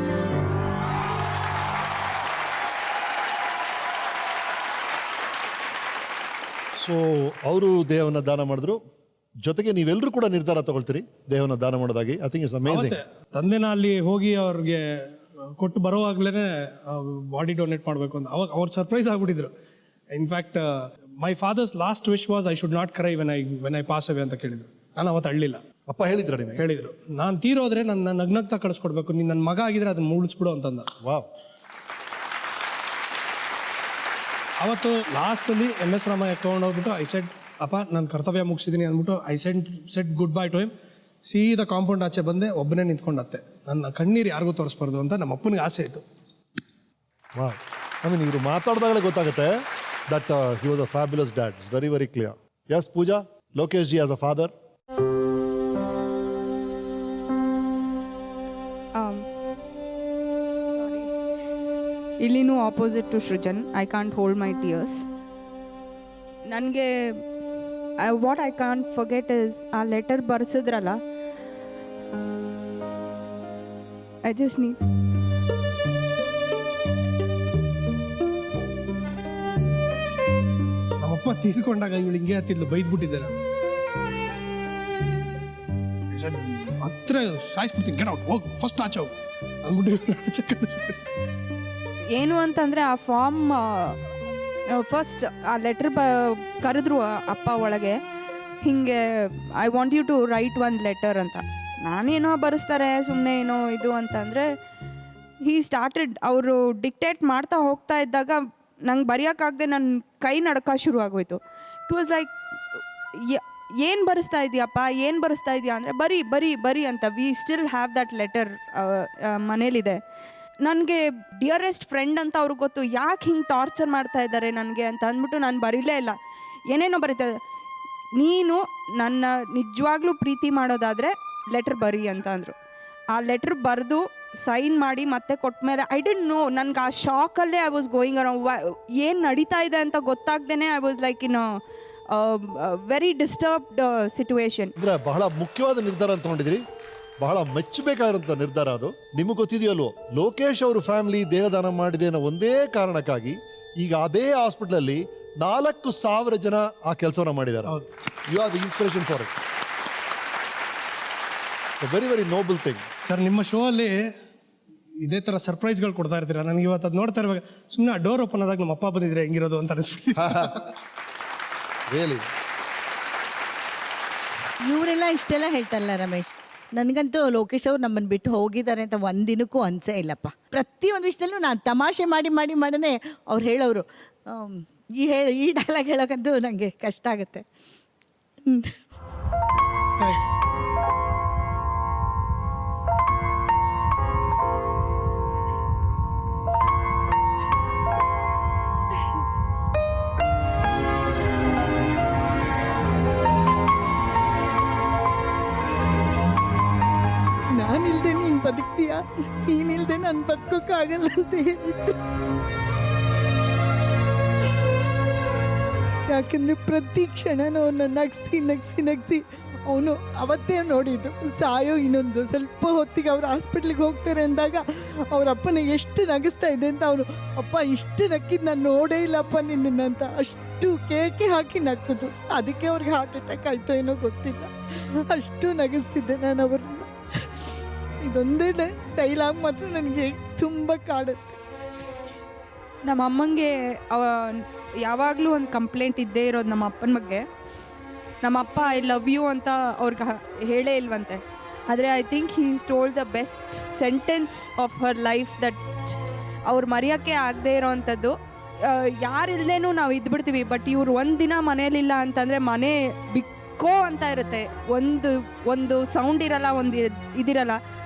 ಸೊ ಅವರು ದೇಹವನ್ನು ದಾನ ಮಾಡಿದ್ರು, ಜೊತೆಗೆ ನೀವೆಲ್ಲರೂ ಕೂಡ ನಿರ್ಧಾರ ತಗೊಳ್ತೀರಿ ದೇಹವನ್ನು ದಾನ ಮಾಡೋದಾಗಿ. I think it's amazing. ತಂದೆನ ಅಲ್ಲಿ ಹೋಗಿ ಅವ್ರಿಗೆ ಕೊಟ್ಟು ಬರೋವಾಗ್ಲೇ ಬಾಡಿ ಡೊನೇಟ್ ಮಾಡಬೇಕು ಅಂತ ಅವಾಗ ಅವ್ರು ಸರ್ಪ್ರೈಸ್ ಆಗ್ಬಿಟ್ಟಿದ್ರು. In fact my father's last wish was I should not cry when I pass away ಅಂತ ಕೇಳಿದ್ರು. ನಾನು ಅವತ್ತು ಅಳ್ಳಿಲ್ಲ. ಅಪ್ಪ ಹೇಳಿದ್ರ ನೀವು? ಹೇಳಿದ್ರು, ನಾನು ತೀರೋದ್ರೆ ನನ್ನ ನಗ್ನಗ್ತಾ ಕಳಿಸ್ಕೊಡ್ಬೇಕು, ನೀನು ನನ್ನ ಮಗ ಆಗಿದ್ರೆ ಅದನ್ನ ಮುಳಿಸ್ಬಿಡು ಅಂತಂದ. ವಾವ್. ಅವತ್ತು ಲಾಸ್ಟಲ್ಲಿ MS ರಾಮಯ್ಯ ತೊಗೊಂಡೋಗ್ಬಿಟ್ಟು ಐ ಸೆಡ್ ಅಪ್ಪ ನಾನು ಕರ್ತವ್ಯ ಮುಗಿಸಿದ್ದೀನಿ ಅಂದ್ಬಿಟ್ಟು I said good by two him. ಸೀದಾ ಕಾಂಪೌಂಡ್ ಆಚೆ ಬಂದೆ, ಒಬ್ಬನೇ ನಿಂತ್ಕೊಂಡತ್ತೆ. ನನ್ನ ಕಣ್ಣೀರು ಯಾರಿಗೂ ತೋರಿಸ್ಬಾರ್ದು ಅಂತ ನಮ್ಮ ಅಪ್ಪನಿಗೆ ಆಸೆ ಇತ್ತು. ವಾವ್. ಐ ಮೀನ್ ಇವರು ಮಾತಾಡಿದಾಗಲೇ ಗೊತ್ತಾಗುತ್ತೆ that he was a fabulous dad. It's very very clear. Yes Pooja, Lokesh ji as a father. ಇಲ್ಲಿನೂ opposite to Srujan. I can't hold my tears. ನನಗೆ what I can't forget is ಆ ಲೆಟರ್ ಬರ್ಸಿದ್ರಲ್ಲ, ಐ ಜಸ್ಟ್ ನೀಡ್ ನಮ್ಮಪ್ಪ ತೀರ್ಕೊಂಡಾಗ ಇವಳು ಹಿಂಗೆ ಹತ್ತಿದ್ಲು, ಬೈದ್ಬಿಟ್ಟಿದ್ದೆ ನಾನು. ಹತ್ರ ಸಾಯಿಸ್ಬಿಡ್ತೀನಿ, ಗೆಟ್ ಔಟ್, ಹೋಗಿ ಫಸ್ಟ್ ಆಚೆ ಹೋಗು ಅಂದ್ಬಿಟ್ಟು. ಏನು ಅಂತಂದರೆ ಆ ಫಾರ್ಮ್ ಫಸ್ಟ್ ಆ ಲೆಟ್ರ್ ಕರೆದ್ರು ಅಪ್ಪ ಒಳಗೆ, ಹೀಗೆ I want you to write one letter ಅಂತ. ನಾನೇನೋ ಬರೆಸ್ತಾರೆ ಸುಮ್ಮನೆ ಏನೋ ಇದು ಅಂತಂದರೆ ಹೀ ಸ್ಟಾರ್ಟೆಡ್. ಅವರು ಡಿಕ್ಟೇಟ್ ಮಾಡ್ತಾ ಹೋಗ್ತಾ ಇದ್ದಾಗ ನಂಗೆ ಬರೆಯೋಕ್ಕಾಗದೆ ನನ್ನ ಕೈ ನಡ್ಕ ಶುರು ಆಗೋಯ್ತು. ಇಟ್ ವಾಸ್ ಲೈಕ್ ಏನು ಬರೆಸ್ತಾ ಇದೆಯಪ್ಪ, ಏನು ಬರೆಸ್ತಾ ಇದೆಯಾ ಅಂದರೆ ಬರಿ ಬರಿ ಬರಿ ಅಂತ. We still have that letter ಮನೇಲಿದೆ. ನನಗೆ ಡಿಯರೆಸ್ಟ್ ಫ್ರೆಂಡ್ ಅಂತ ಅವ್ರಿಗೆ ಗೊತ್ತು, ಯಾಕೆ ಹಿಂಗೆ ಟಾರ್ಚರ್ ಮಾಡ್ತಾ ಇದ್ದಾರೆ ನನಗೆ ಅಂತ ಅಂದ್ಬಿಟ್ಟು ನಾನು ಬರೀಲೇ ಇಲ್ಲ. ಏನೇನೋ ಬರೀತಾ ನೀನು ನನ್ನ ನಿಜವಾಗ್ಲೂ ಪ್ರೀತಿ ಮಾಡೋದಾದರೆ ಲೆಟ್ರ್ ಬರಿ ಅಂತ ಅಂದರು. ಆ ಲೆಟ್ರ್ ಬರೆದು ಸೈನ್ ಮಾಡಿ ಮತ್ತೆ ಕೊಟ್ಟ ಮೇಲೆ ಐ ಡಿಂಟ್ ನೋ, ನನಗೆ ಆ ಶಾಕಲ್ಲೇ ಐ ವಾಸ್ ಗೋಯಿಂಗ್ ಅರೌಂಡ್. ಏನು ನಡೀತಾ ಇದೆ ಅಂತ ಗೊತ್ತಾಗ್ದೇ I was like in very disturbed situation. ಅಂದರೆ ಬಹಳ ಮುಖ್ಯವಾದ ನಿರ್ಧಾರ ಅಂತ ತಗೊಂಡಿದ್ರಿ, ಬಹಳ ಮೆಚ್ಚಬೇಕಾಗಿರುವಂಥ ನಿರ್ಧಾರ ಅದು. ನಿಮಗೆ ಗೊತ್ತಿದೆಯಲ್ವೋ, ಲೋಕೇಶ್ ಅವರು ಫ್ಯಾಮಿಲಿ ದೇಹದಾನ ಮಾಡಿದೆ ಅನ್ನೋ ಒಂದೇ ಕಾರಣಕ್ಕಾಗಿ ಈಗ ಅದೇ ಹಾಸ್ಪಿಟಲಲ್ಲಿ 4,000 ಜನ ಆ ಕೆಲಸವನ್ನ ಮಾಡಿದ್ದಾರೆ. You are the inspiration for it. Very very noble thing. Sir, ನಿಮ್ಮ ಶೋ ಅಲ್ಲಿ ಇದೇ ಥರ ಸರ್ಪ್ರೈಸ್ಗಳು ಕೊಡ್ತಾ ಇರ್ತೀರಾ. ನನಗೆ ಇವತ್ತು ಅದು ನೋಡ್ತಾ ಇರುವಾಗ ಸುಮ್ಮನೆ ಆ ಡೋರ್ ಓಪನ್ ಆದಾಗ ನಮ್ಮ ಅಪ್ಪ ಬಂದಿದ್ರೆ ಹೆಂಗಿರೋದು ಅಂತ ಅನಿಸ್ಬಿಟ್ಟು. ರಿಯಲಿ ಇವರೆಲ್ಲ ಇಷ್ಟೆಲ್ಲ ಹೇಳ್ತಾರಲ್ಲ ರಮೇಶ್, ನನಗಂತೂ ಲೋಕೇಶ್ ಅವ್ರು ನಮ್ಮನ್ನು ಬಿಟ್ಟು ಹೋಗಿದ್ದಾರೆ ಅಂತ ಒಂದಿನಕ್ಕೂ ಅನಿಸೇ ಇಲ್ಲಪ್ಪ. ಪ್ರತಿಯೊಂದು ವಿಷಯದಲ್ಲೂ ನಾನು ತಮಾಷೆ ಮಾಡಿ ಮಾಡೇ ಅವ್ರು ಹೇಳೋರು. ಈ ಡೈಲಾಗ್ ಹೇಳೋಕ್ಕಂತೂ ನನಗೆ ಕಷ್ಟ ಆಗುತ್ತೆ. ನಾನಿಲ್ದೆ ನೀನು ಬದುಕ್ತೀಯಾ, ನೀನಿಲ್ದೆ ನಾನು ಬದುಕೋಕ್ಕಾಗಲ್ಲ ಅಂತ ಹೇಳಿದ್ದು. ಯಾಕಂದರೆ ಪ್ರತಿ ಕ್ಷಣನೂ ಅವನ್ನ ನಗಿಸಿ ಅವನು ಅವತ್ತೇ ನೋಡಿದ್ದು. ಸಾಯೋ ಇನ್ನೊಂದು ಸ್ವಲ್ಪ ಹೊತ್ತಿಗೆ ಅವ್ರು ಹಾಸ್ಪಿಟ್ಲಿಗೆ ಹೋಗ್ತಾರೆ ಅಂದಾಗ ಅವ್ರ ಅಪ್ಪನ ಎಷ್ಟು ನಗಿಸ್ತಾ ಇದೆ ಅಂತ ಅವರು, ಅಪ್ಪ ಇಷ್ಟು ನಕ್ಕಿದ್ದು ನಾನು ನೋಡೇ ಇಲ್ಲಪ್ಪ ನಿನ್ನನ್ನು ಅಂತ ಅಷ್ಟು ಕೇಕೆ ಹಾಕಿ ನಕ್ಕಿದ್ರು. ಅದಕ್ಕೆ ಅವ್ರಿಗೆ ಹಾರ್ಟ್ ಅಟ್ಯಾಕ್ ಆಯಿತು ಏನೋ ಗೊತ್ತಿಲ್ಲ, ಅಷ್ಟು ನಗಿಸ್ತಿದ್ದೆ ನಾನು ಅವ್ರನ್ನ. ಇದೊಂದೇ ಡೈಲಾಗ್ ಮಾತ್ರ ನನಗೆ ತುಂಬ ಕಾಡುತ್ತೆ. ನಮ್ಮ ಅಮ್ಮಂಗೆ ಯಾವಾಗಲೂ ಒಂದು ಕಂಪ್ಲೇಂಟ್ ಇದ್ದೇ ಇರೋದು ನಮ್ಮ ಅಪ್ಪನ ಬಗ್ಗೆ. ನಮ್ಮ ಅಪ್ಪ ಐ ಲವ್ ಯು ಅಂತ ಅವ್ರಿಗೆ ಹೇಳೇ ಇಲ್ವಂತೆ. ಆದರೆ I think he is told the best sentence of her life that ಅವ್ರು ಮರೆಯೋಕ್ಕೆ ಆಗದೆ ಇರೋವಂಥದ್ದು. ಯಾರಿಲ್ಲದೇನೂ ನಾವು ಇದ್ಬಿಡ್ತೀವಿ, ಬಟ್ ಇವ್ರು ಒಂದಿನ ಮನೇಲಿಲ್ಲ ಅಂತಂದರೆ ಮನೆ ಬಿಕ್ಕೋ ಅಂತ ಇರುತ್ತೆ. ಒಂದು ಸೌಂಡ್ ಇರಲ್ಲ, ಒಂದು ಇದಿರಲ್ಲ.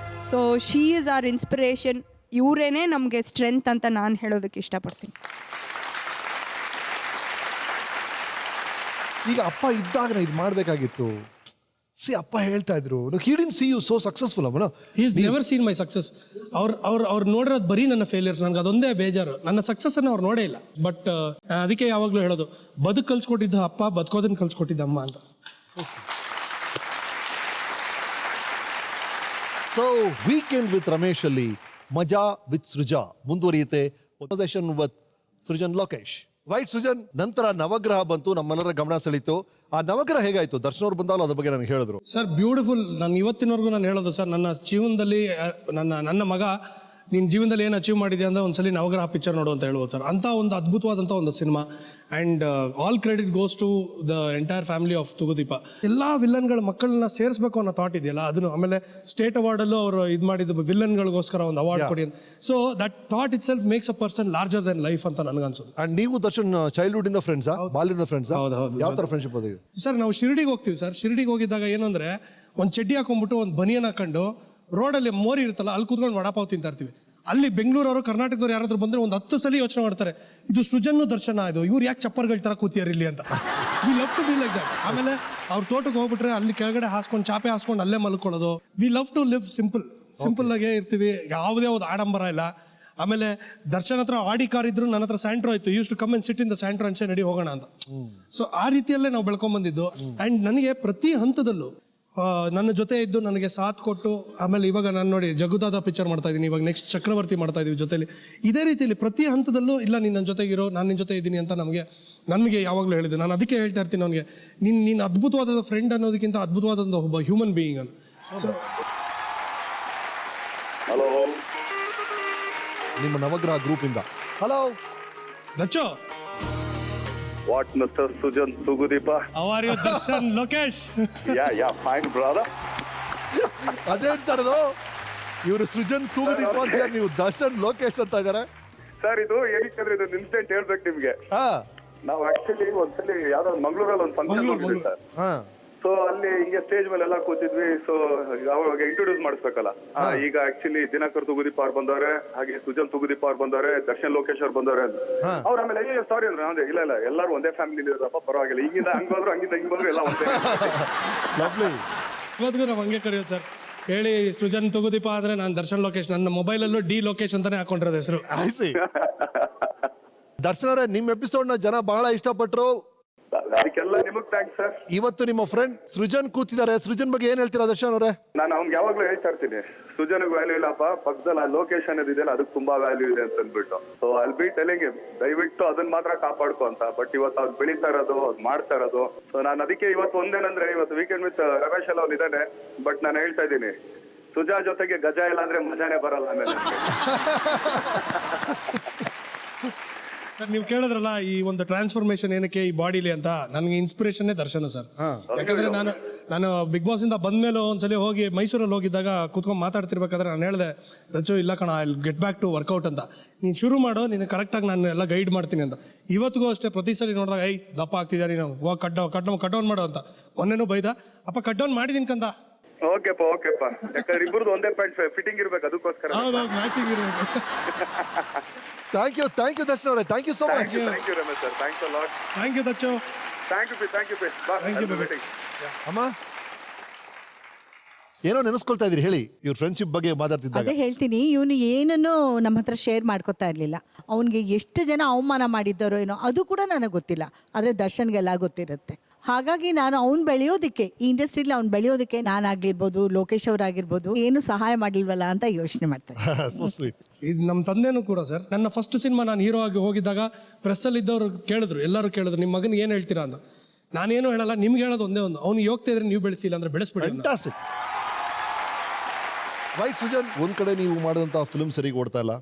So she is our inspiration. ಇವರೇನೇ ನಮಗೆ ಸ್ಟ್ರೆಂತ್ ಅಂತ ನಾನು ಹೇಳೋದಕ್ಕೆ ಇಷ್ಟಪಡ್ತೀನಿ. ಈಗ ಅಪ್ಪ ಇದ್ದಾಗ ಇದು ಮಾಡಬೇಕಾಗಿತ್ತು. ಅಪ್ಪ ಹೇಳ್ತಾ ಇದ್ರು, he didn't see you so successful. He has never seen my success. ಅವ್ರು ನೋಡಿರೋದು ಬರೀ ನನ್ನ ಫೇಲಿಯರ್ಸ್. ನನಗೆ ಅದೊಂದೇ ಬೇಜಾರು, ನನ್ನ ಸಕ್ಸಸ್ ಅನ್ನು ಅವ್ರು ನೋಡೇ ಇಲ್ಲ. ಬಟ್ ಅದಕ್ಕೆ ಯಾವಾಗಲೂ ಹೇಳೋದು, ಬದುಕು ಕಲ್ಸ್ಕೊಟ್ಟಿದ್ದ ಅಪ್ಪ, ಬದುಕೋದನ್ನು ಕಲ್ಸ್ಕೊಟ್ಟಿದ್ದ ಅಮ್ಮ ಅಂತ. ಸೊ ವೀಕೆಂಡ್ ವಿತ್ ರಮೇಶ್ ಅಲ್ಲಿ ಮಜಾ ವಿತ್ ಸೃಜಾ ಮುಂದುವರಿಯುತ್ತೆ. Session with Srujan Lokesh. Right Sujan, ನಂತರ ನವಗ್ರಹ ಬಂತು, ನಮ್ಮೆಲ್ಲರ ಗಮನ ಸೆಳೀತು. ಆ ನವಗ್ರಹ ಹೇಗಾಯ್ತು? ದರ್ಶನ್ ಅವ್ರು ಬಂದಾಗಲೂ ಅದ್ರ ಬಗ್ಗೆ ನನಗೆ ಹೇಳಿದ್ರು. Sir beautiful. ನಾನು ಇವತ್ತಿನವರೆಗೂ ನಾನು ಹೇಳೋದು ಸರ್, ನನ್ನ ಜೀವನದಲ್ಲಿ ನನ್ನ ಮಗ ನಿನ್ನ ಜೀವನದಲ್ಲಿ ಏನು ಅಚೀವ್ ಮಾಡಿದೆ ಅಂದರೆ ಒಂದ್ಸಲಿ ನವಗ್ರಹ ಪಿಕ್ಚರ್ ನೋಡು ಅಂತ ಹೇಳ್ಬೋದು ಸರ್. ಅಂಥ ಒಂದು ಅದ್ಭುತವಾದಂಥ ಒಂದು cinema. And all credit goes to the entire family of Thoogudeepa. ಎಲ್ಲ ವಿಲ್ಲನ್ಗಳ ಮಕ್ಕಳನ್ನ ಸೇರಿಸ್ಬೇಕು ಅನ್ನೋ ಥಾಟ್ ಇದೆಯಲ್ಲ ಅದನ್ನು. ಆಮೇಲೆ ಸ್ಟೇಟ್ ಅವಾರ್ಡಲ್ಲೂ ಅವರು ಇದು ಮಾಡಿದ್ದು ವಿಲ್ಲನ್ಗಳಿಗೋಸ್ಕರ ಒಂದು ಅವಾರ್ಡ್ ಕೊಡಿ ಅಂತ. So that thought it self makes a person larger then life ಅಂತ ನನಗನ್ಸೋದು. ಅಂಡ್ ನೀವು ದರ್ಶನ್ ಚೈಲ್ಡ್ಹುಡ್ ಇಂದ ಫ್ರೆಂಡ್ಸಾ, ಬಾಲ್ಯದ ಫ್ರೆಂಡ್ಸಾ? ಹೌದು. ಯಾವ ಥರ ಫ್ರೆಂಡ್ಶಿಪ್ ಅದಿದೆ ಸರ್? ನಾವು ಶಿರಡಿಗೆ ಹೋಗ್ತೀವಿ ಸರ್. ಶಿರಡಿಗೆ ಹೋಗಿದ್ದಾಗ ಏನಂದ್ರೆ ಒಂದು ಚಡ್ಡಿ ಹಾಕೊಂಡ್ಬಿಟ್ಟು ಒಂದು ಬನಿಯನ್ ಹಾಕೊಂಡು ರೋಡಲ್ಲಿ ಮೋರಿ ಇರುತ್ತಲ್ಲ ಅಲ್ಲಿ ಕೂತ್ಕೊಂಡು ವಡಾಪಾವ್ ತಿಂತಾ ಇರ್ತೀವಿ. ಅಲ್ಲಿ ಬೆಂಗಳೂರವರು ಕರ್ನಾಟಕದವ್ರು ಯಾರಾದ್ರೂ ಬಂದರೆ ಒಂದು 10 ಸಲ ಯೋಚನೆ ಮಾಡ್ತಾರೆ, ಇದು ಸೃಜನ್ನು ದರ್ಶನ, ಇದು ಇವ್ರು ಯಾಕೆ ಚಪ್ಪರ್ಗಳ ಥರ ಕೂತಿಯಾರ ಇಲ್ಲಿ ಅಂತ. We love to be like that. ಆಮೇಲೆ ಅವ್ರ ತೋಟಕ್ಕೆ ಹೋಗ್ಬಿಟ್ರೆ ಅಲ್ಲಿ ಕೆಳಗಡೆ ಹಾಸ್ಕೊಂಡು ಚಾಪೆ ಹಾಸ್ಕೊಂಡು ಅಲ್ಲೇ ಮಲ್ಕೊಳ್ಳೋದು. We love to live simple ಆಗೇ ಇರ್ತೀವಿ. ಯಾವುದೇ ಒಂದು ಆಡಂಬರ ಇಲ್ಲ. ಆಮೇಲೆ ದರ್ಶನ್ ಹತ್ರ ಆಡಿ ಕಾರ್ ಇದ್ರು, ನನ್ನ ಹತ್ರ ಸ್ಯಾಂಟ್ರೋ ಇತ್ತು. Used to come and sit in the Santro ಅಂಚೆ ನಡಿ ಹೋಗೋಣ ಅಂತ. ಸೊ ಆ ರೀತಿಯಲ್ಲೇ ನಾವು ಬೆಳ್ಕೊಂಬಂದಿದ್ದು. ಆ್ಯಂಡ್ ನನಗೆ ಪ್ರತಿ ಹಂತದಲ್ಲೂ ನನ್ನ ಜೊತೆ ಇದ್ದು ನನಗೆ ಸಾಥ್ ಕೊಟ್ಟು, ಆಮೇಲೆ ಇವಾಗ ನಾನು ನೋಡಿ ಜಗುದಾದ ಪಿಕ್ಚರ್ ಮಾಡ್ತಾ ಇದ್ದೀನಿ, ಇವಾಗ ನೆಕ್ಸ್ಟ್ ಚಕ್ರವರ್ತಿ ಮಾಡ್ತಾ ಇದೀವಿ ಜೊತೆಲಿ. ಇದೇ ರೀತಿಯಲ್ಲಿ ಪ್ರತಿ ಹಂತದಲ್ಲೂ ಇಲ್ಲ ನೀನು ನನ್ನ ಜೊತೆಗಿರೋ, ನಾನು ನಿನ್ನ ಜೊತೆ ಇದ್ದೀನಿ ಅಂತ ನನಗೆ ಯಾವಾಗಲೂ ಹೇಳಿದೆ. ನಾನು ಅದಕ್ಕೆ ಹೇಳ್ತಾ ಇರ್ತೀನಿ ಅವನಿಗೆ, ನೀನು ಅದ್ಭುತವಾದ ಫ್ರೆಂಡ್ ಅನ್ನೋದಕ್ಕಿಂತ ಅದ್ಭುತವಾದ ಒಬ್ಬ ಹ್ಯೂಮನ್ ಬೀಯಿಂಗ್ ಅಂತ. ಸೊ ಹಲೋ, ನಿಮ್ಮ ನವಗ್ರಹ ಗ್ರೂಪ್ ಇಂದ hello ದಚ್ಚೋ. What, Mr. Sujan Tugudipa? How are you, Darshan? Lokesh? Yeah, fine, brother. ಅದೇನ್ ಸರ್ ಅದು? ಇವರು ಸೃಜನ್ ತೂಗುದೀಪ ಅಂತ, ನೀವು ದರ್ಶನ್ ಲೋಕೇಶ್ ಅಂತ ಇದಾರೆ ಸರ್. ಇದು ಏನಕ್ಕೆ ಇದು ಇನ್ಸಿಡೆಂಟ್ ಹೇಳ್ಬೇಕು ನಿಮ್ಗೆ. ನಾವು ಆಕ್ಚುಲಿ ಒಂದ್ಸಲಿ ಯಾವ್ದೋ ಮಂಗಳೂರಲ್ಲಿ ಒಂದು ಫಂಕ್ಷನ್ ಹೋಗಿದ್ವಿ ಸರ್. ಸೊ ಅಲ್ಲಿ ಹಿಂಗೆ ಸ್ಟೇಜ್ ಮೇಲೆ ಎಲ್ಲ ಕೂತಿದ್ವಿ. ಸೊ ಅವಾಗ ಇಂಟ್ರೊಡ್ಯೂಸ್ ಮಾಡಿಸ್ಬೇಕಲ್ಲ. ಈಗ ಆಕ್ಚುಲಿ ದಿನಕರ್ ತುಗುದೀಪ ಅವ್ರು ಬಂದವ್ರೆ, ಹಾಗೆ ಸುಜನ್ ತುಗುದೀಪ ಅವ್ರು ಬಂದವ್ರೆ, ದರ್ಶನ್ ಲೋಕೇಶ್ ಅವ್ರು ಬಂದವ್ರೆ ಅಂತ. ಅವ್ರ ಆಮೇಲೆ ಸಾರಿ ಅಂದ್ರೆ ಅಂದ್ರೆ ಇಲ್ಲ ಎಲ್ಲರೂ ಒಂದೇ ಫ್ಯಾಮಿಲಿ ಇರೋದಪ್ಪ, ಪರವಾಗಿಲ್ಲ, ಹಿಂಗಿಂದ ಹಂಗೋದ್ರು ಹಂಗಿಂದ ಹಿಂಗ್ ಬಂದ್ರು ಎಲ್ಲ ಒಂದೇ. ಇವತ್ತಿಗೂ ನಾವು ಹಂಗೆ ಕರೆಯೋದು ಸರ್. ಹೇಳಿ ಸೃಜನ್ ತುಗುದೀಪ ಅಂದ್ರೆ ನಾನು ದರ್ಶನ್ ಲೋಕೇಶ್. ನನ್ನ ಮೊಬೈಲಲ್ಲೂ ಡಿ ಲೋಕೇಶ್ ಅಂತಾನೆ ಹಾಕೊಂಡಿರೋದು ಹೆಸರು. ದರ್ಶನ್ ಅವರೇ, ನಿಮ್ಮ ಎಪಿಸೋಡ್ ನ ಜನ ಬಹಳ ಇಷ್ಟಪಟ್ರು. ಅದಕ್ಕೆಲ್ಲ ನಿಮಗ್ ಥ್ಯಾಂಕ್ಸ್ ಸರ್. ಇವತ್ತು ನಿಮ್ಮ ಫ್ರೆಂಡ್ ಸೃಜನ್ ಕೂತಿದ್ದಾರೆ. ಸೃಜನ್ ಬಗ್ಗೆ ಏನ್ ಹೇಳ್ತೀರಾ ದರ್ಶನ್ ಅವರೇ? ನಾನು ಅವ್ನಿಗೆ ಯಾವಾಗ್ಲೂ ಹೇಳ್ತಾ ಇರ್ತೀನಿ, ಸೃಜನ್ಗೆ ವ್ಯಾಲ್ಯೂ ಇಲ್ಲಪ್ಪ, ಪಕ್ಕದಲ್ಲಿ ಆ ಲೊಕೇಶನ್ ಇದೆಯಲ್ಲ ಅದಕ್ಕೆ ತುಂಬಾ ವ್ಯಾಲ್ಯೂ ಇದೆ ಅಂತ ಅಂದ್ಬಿಟ್ಟು. ಸೊ ಅಲ್ಲಿ ಬಿ ಟೆಲಿಂಗ್ ದಯವಿಟ್ಟು ಅದನ್ನ ಮಾತ್ರ ಕಾಪಾಡ್ಕೊ ಅಂತ. ಬಟ್ ಇವತ್ತು ಅವ್ರು ಬೆಳೀತಾ ಇರೋದು, ಅವ್ರು ಮಾಡ್ತಾ ಇರೋದು. ಸೊ ನಾನು ಅದಕ್ಕೆ ಇವತ್ತು ಒಂದೇನಂದ್ರೆ, ಇವತ್ತು ವೀಕೆಂಡ್ ವಿತ್ ರಮೇಶ್ ಎಲ್ಲ ಅವ್ನು ಇದ್ದಾನೆ. ಬಟ್ ನಾನು ಹೇಳ್ತಾ ಇದ್ದೀನಿ, ಸುಜಾ ಜೊತೆಗೆ ಗಜ ಇಲ್ಲ ಅಂದ್ರೆ ಮಜಾನೇ ಬರಲ್ಲ ಆಮೇಲೆ. ಸರ್ ನೀವು ಕೇಳಿದ್ರಲ್ಲ ಈ ಒಂದು ಟ್ರಾನ್ಸ್ಫಾರ್ಮೇಶನ್ ಏನಕ್ಕೆ ಈ ಬಾಡಿಲಿ ಅಂತ, ನನಗೆ ಇನ್ಸ್ಪಿರೇಷನ್ನೇ ದರ್ಶನ್ ಸರ್. ಯಾಕಂದ್ರೆ ನಾನು ಬಿಗ್ ಬಾಸ್ ಇಂದ ಬಂದ್ಮೇಲೆ ಒಂದ್ಸಲಿ ಹೋಗಿ ಮೈಸೂರಲ್ಲಿ ಹೋಗಿದ್ದಾಗ ಕೂತ್ಕೊಂಡು ಮಾತಾಡ್ತಿರ್ಬೇಕಾದ್ರೆ ನಾನು ಹೇಳಿದೆ, ದಚ್ಚು ಇಲ್ಲ ಕಣ, I get back to workout ಅಂತ. ನೀನು ಶುರು ಮಾಡೋ, ನೀನು ಕರೆಕ್ಟಾಗಿ ನಾನು ಎಲ್ಲ ಗೈಡ್ ಮಾಡ್ತೀನಿ ಅಂತ. ಇವತ್ತಿಗೂ ಅಷ್ಟೇ ಪ್ರತಿ ಸಲ ನೋಡಿದಾಗ ದಪ್ಪ ಆಗ್ತಿದ್ಯಾ ನೀನು, ಹೋಗಿ ಕಟ್ ಡೌನ್ ಮಾಡೋ ಅಂತ. ಮೊನ್ನೆನೂ ಬೈದ, ಅಪ್ಪ ಕಟ್ ಡೌನ್ ಮಾಡಿದೀನಿ ಕಂದ. ಓಕೆಪ್ಪ ಯಾಕಂದ್ರೆ ಇಬ್ಬರದು ಒಂದೇ ಪ್ಯಾಂಟ್ ಫಿಟ್ಟಿಂಗ್ ಇರ್ಬೇಕು, ಅದಕ್ಕೋಸ್ಕರ. ಹೌದು, ಮ್ಯಾಚಿಂಗ್ ಇರಬೇಕು. ಥ್ಯಾಂಕ್ ಯು ದರ್ಶನ್ ಅವರೇ, thank you so much. Thank you Ramesh sir, thanks a lot. Thank you Dachu. Thank you. ಅಮ್ಮ ಏನೋ ನೆನೆಸ್ಕೊಳ್ತಾ ಇದ್ರಿ, ಹೇಳಿ. ಇವ್ರ ಫ್ರೆಂಡ್ಶಿಪ್ ಬಗ್ಗೆ ಮಾತಾಡ್ತಿದ್ದಾಗ ಅದೇ ಹೇಳ್ತೀನಿ, ಇವನು ಏನನ್ನು ನಮ್ಮ ಹತ್ರ ಶೇರ್ ಮಾಡ್ಕೊತಾ ಇರಲಿಲ್ಲ. ಅವನಿಗೆ ಎಷ್ಟು ಜನ ಅವಮಾನ ಮಾಡಿದ್ದಾರೋ ಏನೋ ಅದು ಕೂಡ ನನಗೆ ಗೊತ್ತಿಲ್ಲ, ಆದರೆ ದರ್ಶನ್ಗೆಲ್ಲ ಗೊತ್ತಿರುತ್ತೆ. ಹಾಗಾಗಿ ನಾನು ಅವ್ನು ಬೆಳೆಯೋದಕ್ಕೆ, ಈ ಇಂಡಸ್ಟ್ರಿಲಿ ಅವ್ನು ಬೆಳೆಯೋದಕ್ಕೆ ನಾನಾಗಿರ್ಬೋದು, ಲೋಕೇಶ್ ಅವರಾಗಿರ್ಬೋದು, ಏನು ಸಹಾಯ ಮಾಡಿಲ್ವಲ್ಲ ಅಂತ ಯೋಚನೆ ಮಾಡ್ತಾರೆ. ಇದು ನಮ್ಮ ತಂದೆನೂ ಕೂಡ ಸರ್. ನನ್ನ ಫಸ್ಟ್ ಸಿನಿಮಾ ನಾನು ಹೀರೋ ಆಗಿ ಹೋಗಿದ್ದಾಗ ಪ್ರೆಸ್ಸಲ್ಲಿ ಇದ್ದವರು ಕೇಳಿದ್ರು, ಎಲ್ಲರೂ ಕೇಳಿದ್ರು, ನಿಮ್ಮ ಮಗನಿಗೆ ಏನು ಹೇಳ್ತೀರಾ ಅಂತ. ನಾನೇನು ಹೇಳಲ್ಲ, ನಿಮ್ಗೆ ಹೇಳೋದು ಒಂದೇ ಒಂದು, ಅವ್ನು ಹೋಗ್ತಾ ಇದ್ರೆ ನೀವು ಬೆಳೆಸಿಲ್ಲ ಅಂದ್ರೆ ಬೆಳೆಸ್ಬಿಡಿ. ಫ್ಯಾಂಟಾಸ್ಟಿಕ್. ರೈಟ್ ಸುಜನ್, ಒಂದ್ ಕಡೆ ನೀವು ಮಾಡಿದಂಥ ಫಿಲ್ಮ್ ಸರಿಗೆ ಓಡ್ತಾ ಇಲ್ಲ,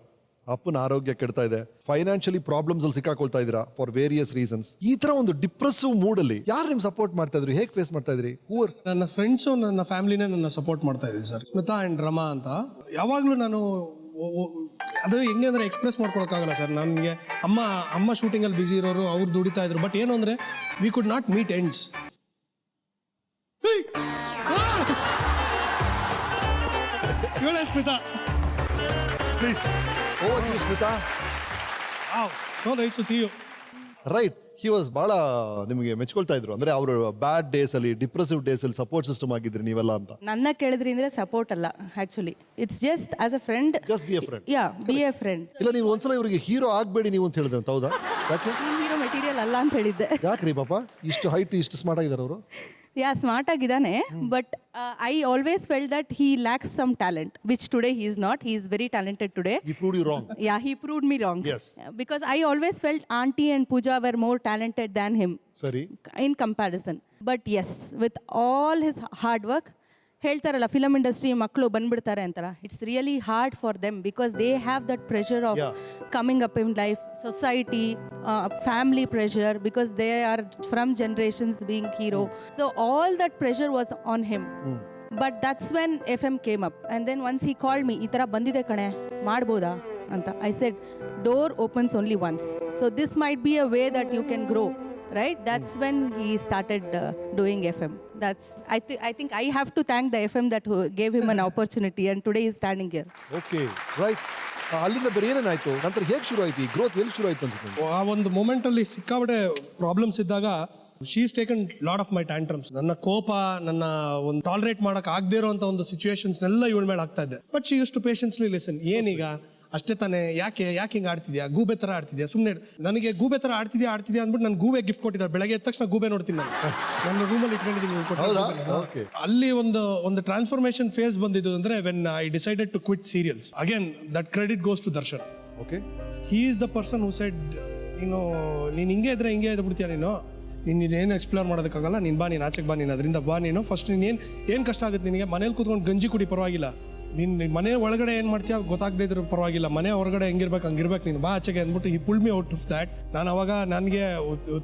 ಅಪ್ಪನ ಆರೋಗ್ಯ ಕೆಡ್ತಾ ಇದೆ, ಫೈನಾನ್ಷಿಯಲಿ ಪ್ರಾಬ್ಲಮ್ಸ್ ಅಲ್ಲಿ ಸಿಕ್ಕಾಕೊಳ್ತಾ ಇದ್ದೀರಾ ಫಾರ್ ವೇರಿಯಸ್ ರೀಸನ್ಸ್. ಈ ತರ ಒಂದು ಡಿಪ್ರೆಸಿವ್ ಮೂಡ್ ಅಲ್ಲಿ ಯಾರು ನಿಮ್ ಸಪೋರ್ಟ್ ಮಾಡ್ತಾ ಇದ್ರು, ಹೇಗೆ ಫೇಸ್ ಮಾಡ್ತಾ ಇದ್ರಿ? ನನ್ನ ಫ್ರೆಂಡ್ಸು, ನನ್ನ ಫ್ಯಾಮಿಲಿನೇ ನನ್ನ ಸಪೋರ್ಟ್ ಮಾಡ್ತಾ ಇದ್ದೀವಿ ಸರ್. ಸ್ಮಿತಾ ಆ್ಯಂಡ್ ರಮಾ ಅಂತ. ಯಾವಾಗಲೂ ನಾನು ಅದು ಹೆಂಗೆ ಅಂದರೆ ಎಕ್ಸ್ಪ್ರೆಸ್ ಮಾಡ್ಕೊಳಕ್ಕಾಗಲ್ಲ ಸರ್. ನನಗೆ ಅಮ್ಮ ಶೂಟಿಂಗಲ್ಲಿ ಬ್ಯುಸಿ ಇರೋರು, ಅವ್ರು ದುಡಿತಾ ಇದ್ರು. ಬಟ್ ಏನು ಅಂದರೆ we could not meet ends. Smita please, over you Smita. So nice to see you. Right, he was ಭಾಳ ನಿಮಗೆ ಮೆಚ್ಕೊಳ್ತಾ ಇದ್ರು. ಅಂದ್ರೆ ಅವರು ಬ್ಯಾಡ್ ಡೇಸ್ ಅಲ್ಲಿ, ಡಿಪ್ರೆಸಿವ್ ಡೇಸ್ ಅಲ್ಲಿ ಸಪೋರ್ಟ್ ಸಿಸ್ಟಮ್ ಆಗಿದ್ರಿ ನೀವೆಲ್ಲ ಅಂತ. ನನ್ನ ಕೇಳಿದ್ರಿ ಅಂದ್ರೆ ಸಪೋರ್ಟ್ ಅಲ್ಲ, actually it's just as a friend. Just be a friend. Yeah, be a friend. ಇಲ್ಲ, ನೀವು ಒಂದ್ಸಲ ಇವರಿಗೆ ಹೀರೋ ಆಗ್ಬೇಡಿ ನೀವು ಅಂತ ಹೇಳಿದ್ರೆ ಅಂತ, ಹೌದಾ? ಯಾಕೆ ಹೀರೋ ಮೆಟೀರಿಯಲ್ ಅಲ್ಲ ಅಂತ ಹೇಳಿದ್ದೆ. ಯಾಕ್ರಿ ಪಾಪ, ಇಷ್ಟು ಹೈಟ್, ಇಷ್ಟು ಸ್ಮಾರ್ಟ್ ಆಗಿದ್ದಾರೆ ಅವರು? ಯಾ ಸ್ಮಾರ್ಟ್ ಆಗಿದ್ದಾನೆ but I always felt that he lacks some talent which today he is not. He is very talented today. He proved you wrong. Yeah, he proved me wrong. Yes. Because I always felt Auntie and Pooja were more talented than him Sorry. in comparison. But yes, with all his hard work, ಹೇಳ್ತಾರಲ್ಲ film industry ಮಕ್ಕಳು ಬಂದ್ಬಿಡ್ತಾರೆ ಅಂತಾರ, it's really hard for them because they have that pressure of coming up in life, society, family pressure, because they are from generations being hero. So all that pressure was on him. But that's when FM came up and then once he called me, ಈ ಥರ ಬಂದಿದೆ ಕಣೆ ಮಾಡ್ಬೋದಾ ಅಂತ. I said door opens only once, so this might be a way that you can grow. Right, that's when he started doing FM. That's I think I have to thank the FM that gave him an opportunity, and today he's standing here. Okay, right. ಅಲ್ಲಿಂದ ಬೇರೆ ಏನೇನಾಯ್ತು, ನಂತರ ಹೇಗೆ ಶುರು ಆಯ್ತು ಈ growth, ಎಲ್ಲಿ ಶುರು ಆಯ್ತು ಅನ್ಸುತ್ತೆ? ಆ ಒಂದು ಮೊಮೆಂಟಲ್ಲಿ ಸಿಕ್ಕಾಬಡೆ ಪ್ರಾಬ್ಲಮ್ಸ್ ಇದ್ದಾಗ she's taken lot of my tantrums. ನನ್ನ ಕೋಪ, ನನ್ನ ಒಂದು ಟಾಲರೇಟ್ ಮಾಡಕ್ ಆಗದೇ ಇರೋಂಥ ಒಂದು ಸಿಚುವೇಶನ್ಸ್ನೆಲ್ಲ ಇವಳ ಮೇಲೆ ಆಗ್ತಾ ಇದೆ. But she used to patiently listen. ಏನೀಗ ಅಷ್ಟೇ ತಾನೇ, ಯಾಕೆ ಹಿಂಗೆ ಆಡ್ತಿದ್ಯಾ, ಗೂಬೆ ಥರ ಆಡ್ತಿದ್ಯಾ, ಸುಮ್ಮನೆ ನನಗೆ ಗೂಬೆ ಥರ ಆಡ್ತಿದ್ಯಾ ಅಂದ್ಬಿಟ್ಟು ನಾನು ಗೂಬೆ ಗಿಫ್ಟ್ ಕೊಟ್ಟಿದ್ದಾರೆ. ಬೆಳಗ್ಗೆ ಎದ್ದ ತಕ್ಷಣ ಗೂಬೆ ನೋಡ್ತೀನಿ ನಾನು, ನನ್ನ ರೂಮಲ್ಲಿ ಇಟ್ಕೊಂಡಿದ್ದೀನಿ. ಅಲ್ಲಿ ಒಂದು ಟ್ರಾನ್ಸ್ಫಾರ್ಮೇಶನ್ ಫೇಸ್ ಬಂದಿದ್ದು ಅಂದ್ರೆ when I decided to quit serials. Again that credit goes to Darshan. Okay, he is the person who said, ನೀನು ಹಿಂಗೆ ಇದ್ದು ಬಿಡ್ತೀಯ, ನೀನೇನು ಎಕ್ಸ್ಪ್ಲೋರ್ ಮಾಡೋದಕ್ಕಾಗಲ್ಲ, ನೀನು ಬಾ, ನೀನು ಆಚೆಗೆ ಬಾ, ನೀನು ಅದರಿಂದ ಬಾ, ನೀನು ಫಸ್ಟ್ ಏನು ಕಷ್ಟ ಆಗುತ್ತೆ ನಿನಗೆ, ಮನೇಲಿ ಕೂತ್ಕೊಂಡು ಗಂಜಿ ಕುಡಿ ಪರವಾಗಿಲ್ಲ, ನೀನು ಮನೆ ಒಳಗಡೆ ಏನು ಮಾಡ್ತೀಯ ಗೊತ್ತಾಗದೇ ಇದ್ರೂ ಪರವಾಗಿಲ್ಲ, ಮನೆ ಹೊರಗಡೆ ಹಂಗಿರ್ಬೇಕು ನೀನು ಬಾ ಆಚೆಗೆ ಅಂದ್ಬಿಟ್ಟು ಈ pull me out of that. ನಾನು ಅವಾಗ ನನಗೆ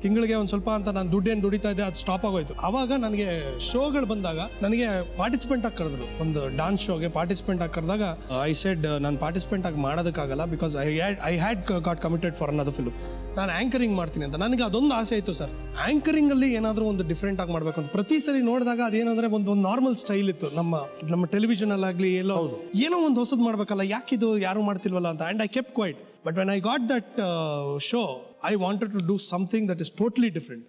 ತಿಂಗಳಿಗೆ ಒಂದು ಸ್ವಲ್ಪ ಅಂತ ನಾನು ದುಡ್ಡೇನು ದುಡಿತಾ ಇದ್ದೆ, ಅದು ಸ್ಟಾಪ್ ಆಗೋಯ್ತು. ಅವಾಗ ನನಗೆ ಶೋಗಳು ಬಂದಾಗ ನನಗೆ ಪಾರ್ಟಿಸಿಪೆಂಟ್ ಆಗಿ ಕರೆದ್ರು, ಒಂದು ಡಾನ್ಸ್ ಶೋಗೆ ಪಾರ್ಟಿಸಿಪೆಂಟ್ ಆಗಿ ಕರೆದಾಗ ಐ ಸೆಡ್ ನಾನು ಪಾರ್ಟಿಸಿಪೆಂಟ್ ಆಗಿ ಮಾಡೋದಕ್ಕಾಗಲ್ಲ, because I had got committed for another film. ನಾನು ಆ್ಯಂಕರಿಂಗ್ ಮಾಡ್ತೀನಿ ಅಂತ ನನಗೆ ಅದೊಂದು ಆಸೆ ಇತ್ತು ಸರ್. ಆ್ಯಂಕರಿಂಗಲ್ಲಿ ಏನಾದರೂ ಒಂದು ಡಿಫ್ರೆಂಟ್ ಆಗಿ ಮಾಡಬೇಕು ಅಂತ ಪ್ರತಿ ಸರಿ ನೋಡಿದಾಗ ಅದೇನಂದ್ರೆ ಒಂದು ನಾರ್ಮಲ್ ಸ್ಟೈಲ್ ಇತ್ತು. ನಮ್ಮ ಟೆಲಿವಿಷನಲ್ಲಾಗಲಿ ಎಲ್ಲೋ ಏನೋ ಒಂದು ಹೊಸದು ಮಾಡಬೇಕಲ್ಲ, ಯಾಕಿದು ಯಾರು ಮಾಡ್ತಿಲ್ವಲ್ಲ ಅಂತ. And I kept quiet. But when I got that show I wanted to do something that is totally different.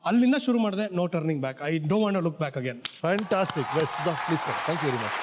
ಅಲ್ಲಿಂದ ಶುರು ಮಾಡಿದೆ. No turning back. I don't want to look back again. Fantastic. Please, thank you very much.